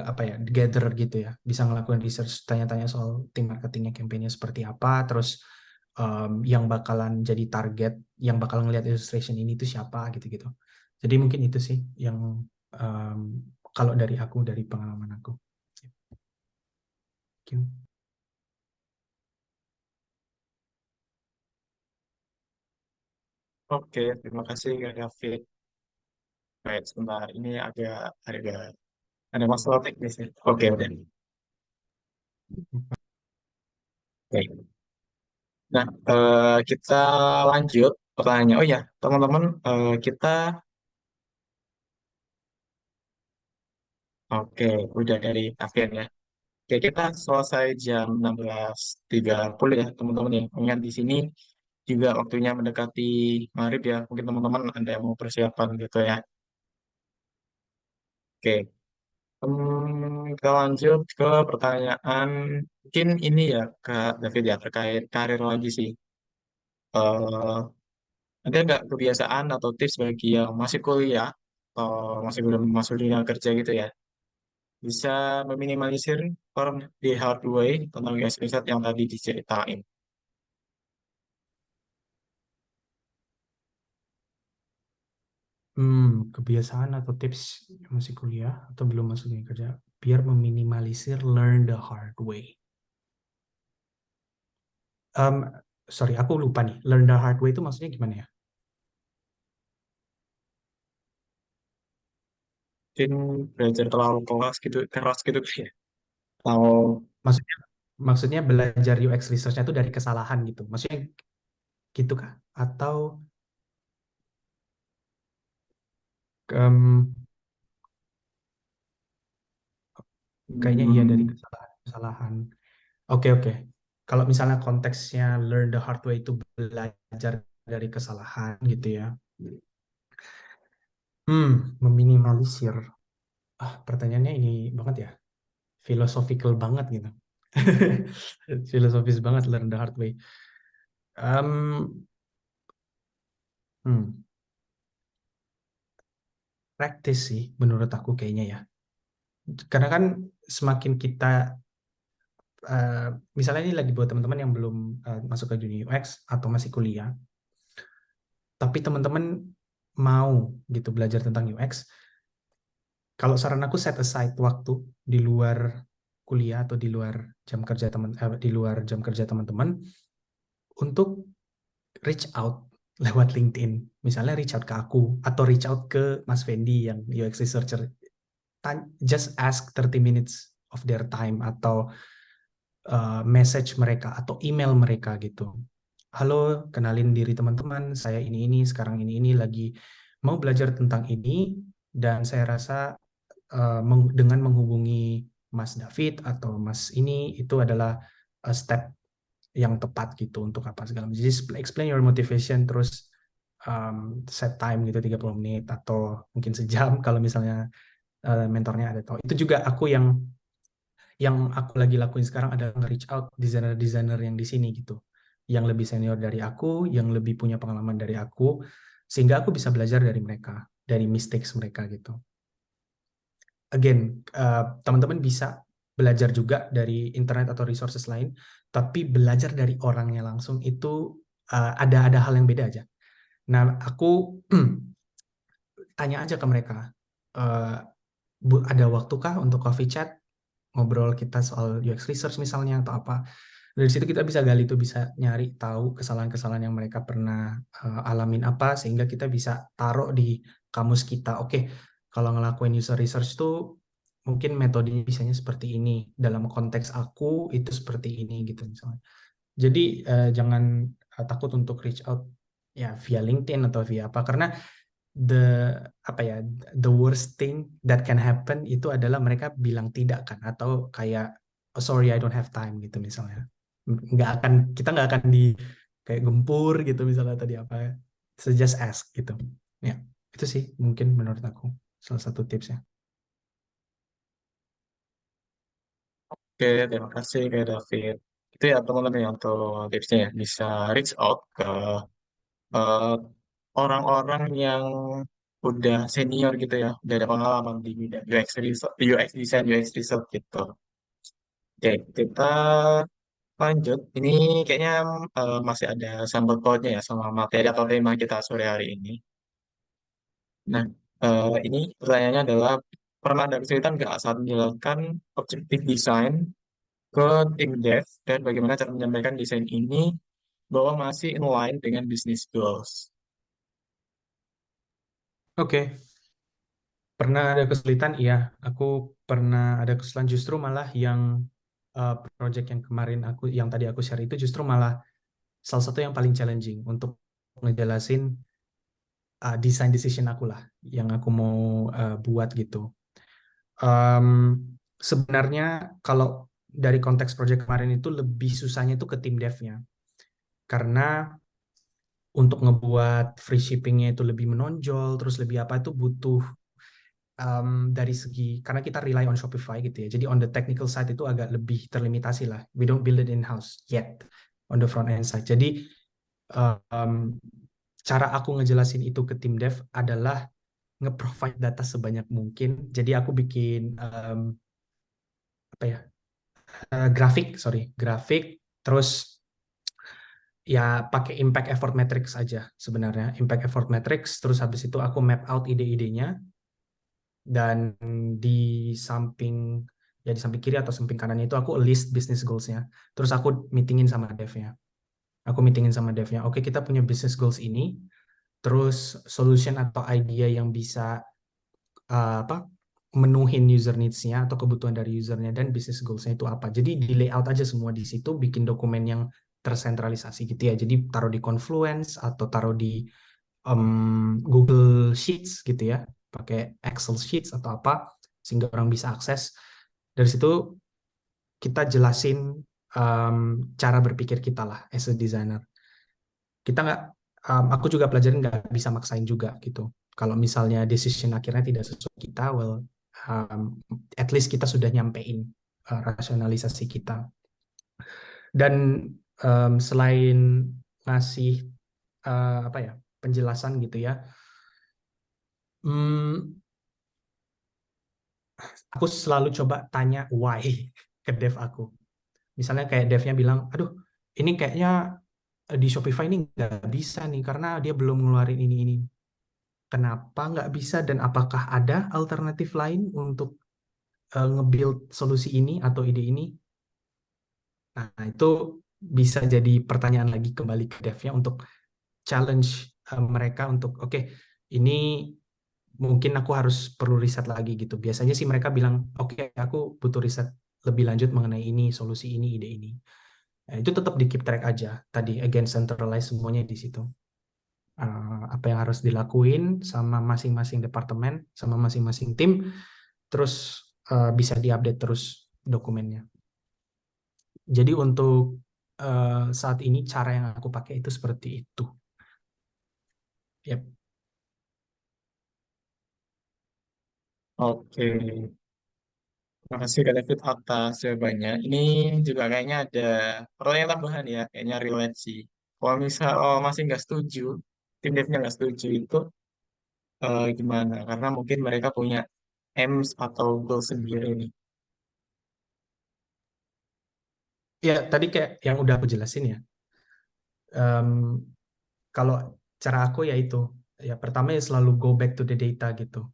apa ya, gather gitu ya, bisa ngelakuin research, tanya-tanya soal tim marketingnya, campaignnya seperti apa, terus yang bakalan jadi target, yang bakal ngelihat illustration ini tuh siapa gitu-gitu. Jadi mungkin itu sih yang um, kalau dari aku, dari pengalaman aku. Thank you. Oke, terima kasih Kak David. Baik, sebentar. Ini ada masalah teknis ya. Oke, oke. Oke. Nah, kita lanjut pertanyaan. Oh ya, teman-teman, kita oke, udah dari akhir ya. Oke, kita selesai jam 16.30 ya, teman-teman ya. Ingat di sini juga waktunya mendekati maghrib ya. Mungkin teman-teman ada yang mau persiapan gitu ya. Oke, kita lanjut ke pertanyaan. Mungkin ini ya, Kak David ya, terkait karir lagi sih. Eh, ada nggak kebiasaan atau tips bagi yang masih kuliah atau masih belum masuk dunia kerja gitu ya? Bisa meminimalisir orang di hard way tentang gas riset yang tadi diceritain. Kebiasaan atau tips yang masih kuliah atau belum masuk dunia kerja biar meminimalisir learn the hard way. Um, Sorry, aku lupa nih. Learn the hard way itu maksudnya gimana ya? Mungkin belajar terlalu keras gitu ya. Atau Maksudnya maksudnya belajar UX research-nya itu dari kesalahan gitu. Maksudnya gitu kah? Atau em, kayaknya iya dari hmm, kesalahan-kesalahan. Oke, oke. Kalau misalnya konteksnya learn the hard way itu belajar dari kesalahan gitu ya. Meminimalisir. Pertanyaannya ini banget ya. Philosophical banget gitu. Filosofis banget learn the hard way. Um, hmm, Practice sih menurut aku kayaknya ya. Karena kan semakin kita misalnya ini lagi buat teman-teman yang belum masuk ke dunia UX atau masih kuliah, tapi teman-teman mau gitu belajar tentang UX, kalau saran aku set aside waktu di luar kuliah atau di luar jam kerja di luar jam kerja teman-teman untuk reach out lewat LinkedIn. Misalnya reach out ke aku atau reach out ke Mas Fendi yang UX researcher. Just ask 30 minutes of their time atau message mereka atau email mereka gitu. Halo, kenalin diri teman-teman, saya ini sekarang ini lagi mau belajar tentang ini, dan saya rasa dengan menghubungi Mas David atau Mas ini itu adalah step yang tepat gitu untuk apa segala macam. Jadi explain your motivation, terus set time gitu 30 menit atau mungkin sejam kalau misalnya mentornya ada tahu. Itu juga aku yang aku lagi lakuin sekarang adalah nge-reach out desainer-desainer yang di sini gitu. Yang lebih senior dari aku, yang lebih punya pengalaman dari aku, sehingga aku bisa belajar dari mereka, dari mistakes mereka gitu. Again, teman-teman bisa belajar juga dari internet atau resources lain, tapi belajar dari orangnya langsung itu ada hal yang beda aja. Nah, aku tanya aja ke mereka, ada waktukah untuk coffee chat, ngobrol kita soal UX research misalnya atau apa. Dari situ kita bisa gali tuh, bisa nyari tahu kesalahan-kesalahan yang mereka pernah alamin apa, sehingga kita bisa taruh di kamus kita. Oke, kalau ngelakuin user research tuh mungkin metodenya bisanya seperti ini. Dalam konteks aku itu seperti ini gitu misalnya. Jadi jangan takut untuk reach out ya via LinkedIn atau via apa, karena the worst thing that can happen itu adalah mereka bilang tidak kan, atau kayak oh, sorry I don't have time gitu misalnya. Kita nggak akan di kayak gempur gitu misalnya tadi apa, so just ask gitu ya. Itu sih mungkin menurut aku salah satu tipsnya. oke, terima kasih Kak David. Itu ya teman-teman yang untuk tipsnya ya, bisa reach out ke eh, orang-orang yang udah senior gitu ya, udah ada pengalaman di bidang UX research, UX design, UX research gitu. Oke, kita lanjut. Ini kayaknya masih ada sangkut pautnya ya sama materi atau tema kita sore hari ini. Nah, ini pertanyaannya adalah pernah ada kesulitan nggak saat menjalankan objective design ke tim dev dan bagaimana cara menyampaikan desain ini bahwa masih in line dengan business goals? Oke, pernah ada kesulitan? Iya, aku pernah ada kesulitan justru malah yang project yang kemarin yang tadi aku share itu justru malah salah satu yang paling challenging untuk ngejelasin design decision aku lah yang aku mau buat gitu. Sebenarnya kalau dari konteks project kemarin itu lebih susahnya itu ke tim devnya karena untuk ngebuat free shippingnya itu lebih menonjol terus lebih apa itu butuh dari segi karena kita rely on Shopify gitu ya. Jadi on the technical side itu agak lebih terlimitasi lah. We don't build it in house yet on the front end side. Jadi um, cara aku ngejelasin itu ke tim dev adalah nge-provide data sebanyak mungkin. Jadi aku bikin apa ya grafik terus ya pakai impact effort matrix aja sebenarnya impact effort matrix terus habis itu aku map out ide-idenya dan di samping di samping kiri atau samping kanannya itu aku list business goals-nya terus aku meetingin sama devnya oke kita punya business goals ini terus solution atau idea yang bisa menuhin user needs-nya atau kebutuhan dari usernya dan business goals-nya itu apa. Jadi di layout aja semua di situ, bikin dokumen yang tersentralisasi gitu ya. Jadi taruh di Confluence atau taruh di Google Sheets gitu ya, pakai Excel Sheets atau apa, sehingga orang bisa akses. Dari situ kita jelasin cara berpikir kita lah as a designer. Kita nggak, aku juga pelajarin nggak bisa maksain juga gitu. Kalau misalnya decision akhirnya tidak sesuai kita, well, at least kita sudah nyampein rasionalisasi kita. Dan selain ngasih apa ya penjelasan gitu ya, aku selalu coba tanya why ke dev aku. Misalnya kayak devnya bilang, aduh ini kayaknya di Shopify ini nggak bisa nih karena dia belum ngeluarin ini. Kenapa nggak bisa dan apakah ada alternatif lain untuk nge-build solusi ini atau ide ini? Nah, itu bisa jadi pertanyaan lagi kembali ke devnya untuk challenge mereka untuk oke, ini mungkin aku harus perlu riset lagi gitu. Biasanya sih mereka bilang, oke, aku butuh riset lebih lanjut mengenai ini, solusi ini, ide ini. Nah, itu tetap di keep track aja. Tadi, again, centralize semuanya di situ. Apa yang harus dilakuin sama masing-masing departemen, sama masing-masing tim, terus bisa diupdate terus dokumennya. Jadi untuk saat ini cara yang aku pakai itu seperti itu. Yep. Oke, terima kasih Kak David atas jawabannya. Ini juga kayaknya ada pertanyaan tambahan ya, kayaknya relate sih. Kalau misal masih nggak setuju, tim devnya nggak setuju itu gimana? Karena mungkin mereka punya aims atau goal sendiri nih. Ya, tadi kayak yang udah aku jelasin ya. Kalau cara aku ya itu, ya pertama ya selalu go back to the data gitu.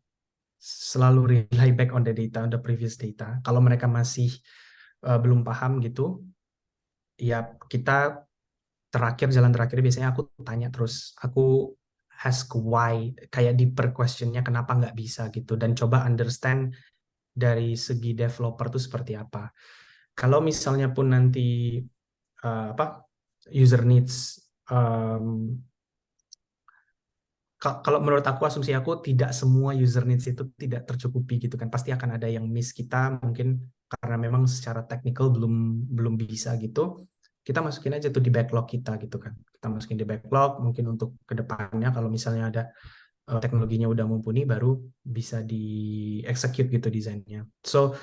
Selalu rely back on the data, on the previous data. Kalau mereka masih belum paham gitu, ya kita jalan terakhir biasanya aku tanya terus, aku ask why, kayak deeper questionnya kenapa nggak bisa gitu, dan coba understand dari segi developer itu seperti apa. Kalau misalnya pun nanti user needs, kalau menurut aku asumsi aku tidak semua user needs itu tidak tercukupi gitu kan, pasti akan ada yang miss kita mungkin karena memang secara teknikal belum bisa gitu, kita masukin aja tuh di backlog kita gitu kan, kita masukin di backlog mungkin untuk kedepannya kalau misalnya ada teknologinya udah mumpuni baru bisa di execute gitu desainnya. So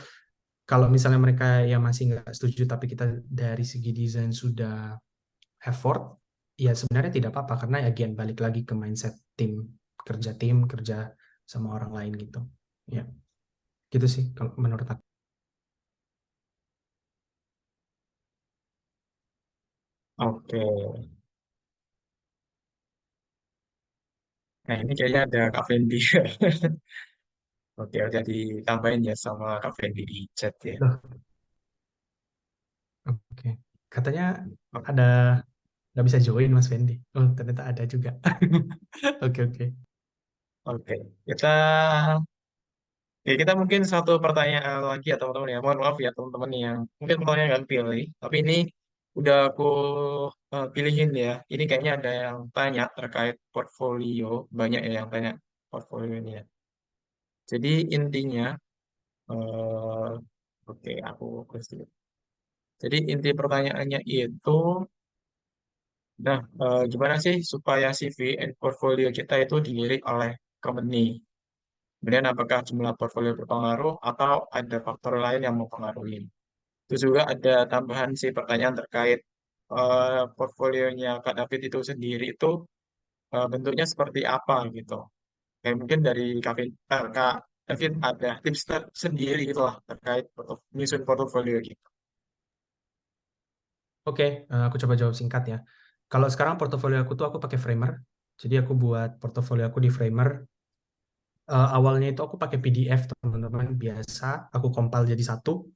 Kalau misalnya mereka yang masih nggak setuju, tapi kita dari segi desain sudah effort, ya sebenarnya tidak apa-apa, karena again balik lagi ke mindset tim, kerja sama orang lain gitu. Ya, gitu sih kalau menurut aku. Oke. Nah, ini kayaknya ada Kak Fendi. Oke, udah ditambahin ya sama Kak Fendi di chat ya. Loh, oke. Katanya O- ada nggak bisa join Mas Fendi. Oh, ternyata ada juga. Oke, oke. Oke, kita kita mungkin satu pertanyaan lagi ya teman-teman ya. Mohon maaf ya teman-teman yang mungkin pertanyaan nggak pilih, tapi ini udah aku pilihin ya. Ini kayaknya ada yang tanya terkait portfolio, banyak ya yang tanya portfolio ini ya. Jadi intinya, eh, oke aku kasih. Jadi inti pertanyaannya itu, nah gimana sih supaya CV and portfolio kita itu dilirik oleh company? Kemudian apakah jumlah portfolio berpengaruh atau ada faktor lain yang mempengaruhi? Terus juga ada tambahan sih pertanyaan terkait portfolionya Kak David itu sendiri itu bentuknya seperti apa gitu. Kayak mungkin dari Kak David ada tips sendiri gitu lah terkait menyusun portfolio gitu. Oke, aku coba jawab singkat ya. Kalau sekarang portofolio aku tuh aku pakai Framer. Jadi aku buat portofolio aku di Framer. Awalnya itu aku pakai PDF teman-teman biasa. Aku compile jadi satu.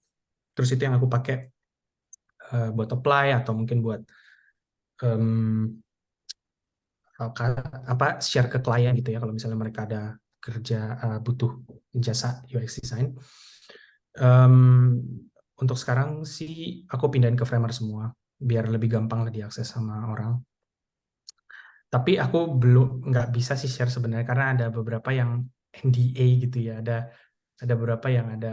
Terus itu yang aku pakai buat apply atau mungkin buat em, share ke klien gitu ya. Kalau misalnya mereka ada kerja butuh jasa UX design. Em, untuk sekarang sih aku pindahin ke Framer semua biar lebih gampang lah diakses sama orang. Tapi aku belum nggak bisa sih share sebenarnya karena ada beberapa yang NDA gitu ya. Ada beberapa yang ada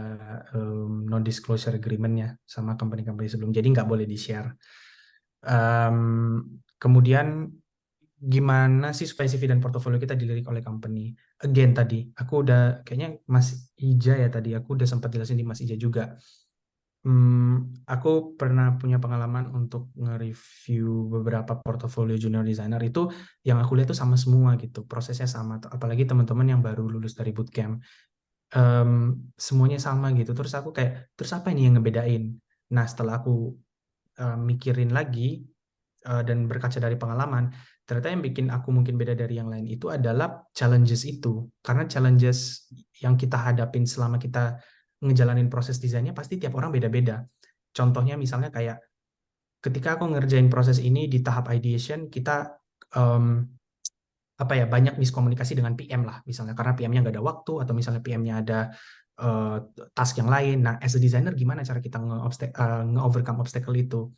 non disclosure agreement-nya sama company-company sebelum. Jadi nggak boleh di-share. Kemudian gimana sih supaya CV dan portofolio kita dilirik oleh company? Again tadi, aku udah kayaknya Mas Ija ya tadi, aku udah sempat jelasin di Mas Ija juga. Aku pernah punya pengalaman untuk nge-review beberapa portofolio junior designer itu yang aku lihat tuh sama semua gitu, prosesnya sama. Apalagi teman-teman yang baru lulus dari bootcamp, semuanya sama gitu. Terus aku kayak, terus apa ini yang ngebedain? Nah setelah aku mikirin lagi dan berkaca dari pengalaman, ternyata yang bikin aku mungkin beda dari yang lain itu adalah challenges itu. Karena challenges yang kita hadapin selama kita ngejalanin proses desainnya pasti tiap orang beda-beda. Contohnya misalnya kayak ketika aku ngerjain proses ini di tahap ideation, kita banyak miskomunikasi dengan PM lah, misalnya karena PM-nya nggak ada waktu atau misalnya PM-nya ada task yang lain. Nah, as a designer gimana cara kita nge-overcome obstacle itu?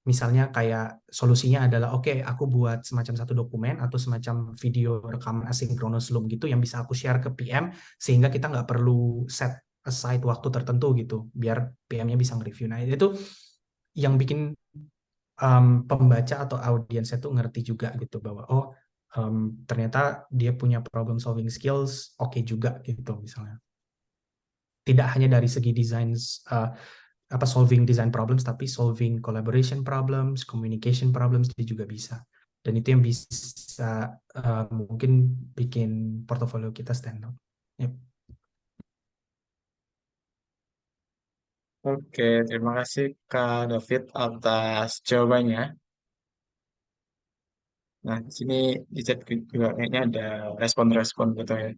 Misalnya kayak solusinya adalah oke, aku buat semacam satu dokumen atau semacam video rekaman asynchronous loop gitu yang bisa aku share ke PM sehingga kita nggak perlu set aside waktu tertentu gitu biar PM-nya bisa nge-review. Nah, itu yang bikin pembaca atau audiensnya tuh ngerti juga gitu bahwa ternyata dia punya problem solving skills oke juga gitu misalnya. Tidak hanya dari segi desain solving design problems, tapi solving collaboration problems, communication problems dia juga bisa. Dan itu yang bisa mungkin bikin portofolio kita stand out. Yep. Oke, terima kasih Kak David atas jawabannya. Nah, di sini di chat juga kayaknya ada respon-respon gitu ya.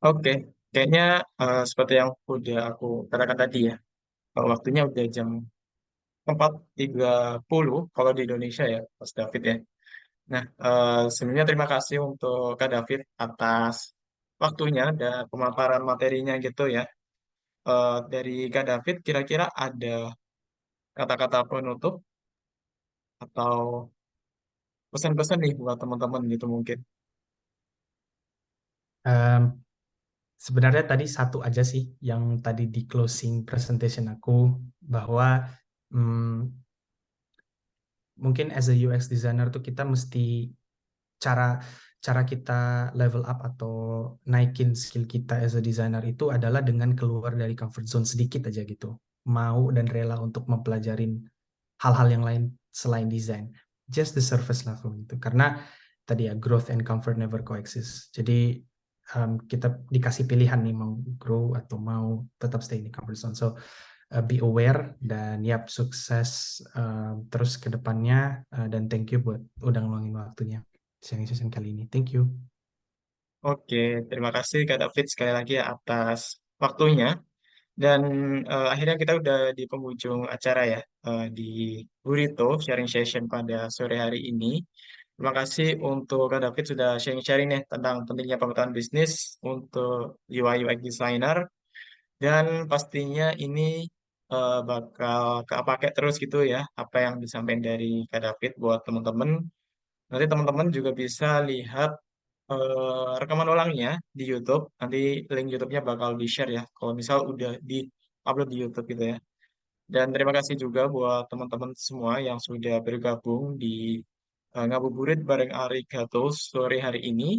Oke, kayaknya seperti yang udah aku katakan tadi ya, waktunya udah jam 4.30 kalau di Indonesia ya, Mas David ya. Nah, sebenarnya terima kasih untuk Kak David atas waktunya dan pemaparan materinya gitu ya. Dari Kak David, kira-kira ada kata-kata penutup atau pesan-pesan nih buat teman-teman gitu mungkin. Um, Sebenarnya tadi satu aja sih yang tadi di closing presentation aku bahwa mungkin as a UX designer tuh kita mesti cara cara kita level up atau naikin skill kita as a designer itu adalah dengan keluar dari comfort zone sedikit aja gitu. Mau dan rela untuk mempelajarin hal-hal yang lain selain desain. Just the surface level gitu. Karena tadi ya, growth and comfort never coexist. Jadi kita dikasih pilihan nih, mau grow atau mau tetap stay di comfort zone. So be aware dan yap, sukses terus ke depannya, dan thank you buat udah ngeluangin waktunya sharing session kali ini. Thank you. Oke, terima kasih Kak David sekali lagi ya atas waktunya. Dan akhirnya kita udah di penghujung acara ya, di Burrito sharing session pada sore hari ini. Terima kasih untuk Kak David sudah sharing-sharing nih tentang pentingnya pengetahuan bisnis untuk UI UX designer. Dan pastinya ini bakal kepake terus gitu ya, apa yang disampaikan dari Kak David buat teman-teman. Nanti teman-teman juga bisa lihat rekaman ulangnya di YouTube. Nanti link YouTube-nya bakal di-share ya, kalau misal udah di-upload di YouTube gitu ya. Dan terima kasih juga buat teman-teman semua yang sudah bergabung di Ngabuburit bareng Ari Gato sore hari ini.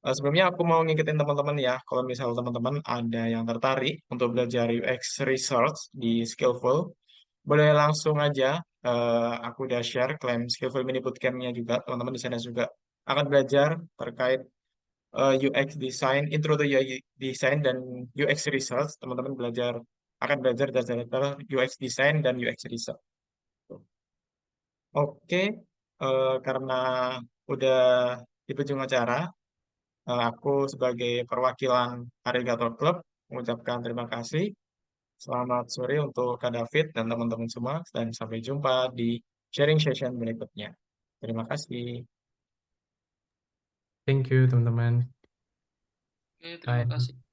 Sebelumnya aku mau ngingetin teman-teman ya, kalau misal teman-teman ada yang tertarik untuk belajar UX Research di Skillful, boleh langsung aja. Aku udah share klaim Skillful Mini Bootcamp-nya juga, teman-teman di sana juga akan belajar terkait UX Design, Intro to UI Design dan UX Research. Teman-teman akan belajar dasar-dasar UX Design dan UX Research. Oke, karena udah di penghujung acara, aku sebagai perwakilan Arigato Club mengucapkan terima kasih. Selamat sore untuk Kak David dan teman-teman semua, dan sampai jumpa di sharing session berikutnya. Terima kasih. Thank you teman-teman. Oke, terima Bye. kasih.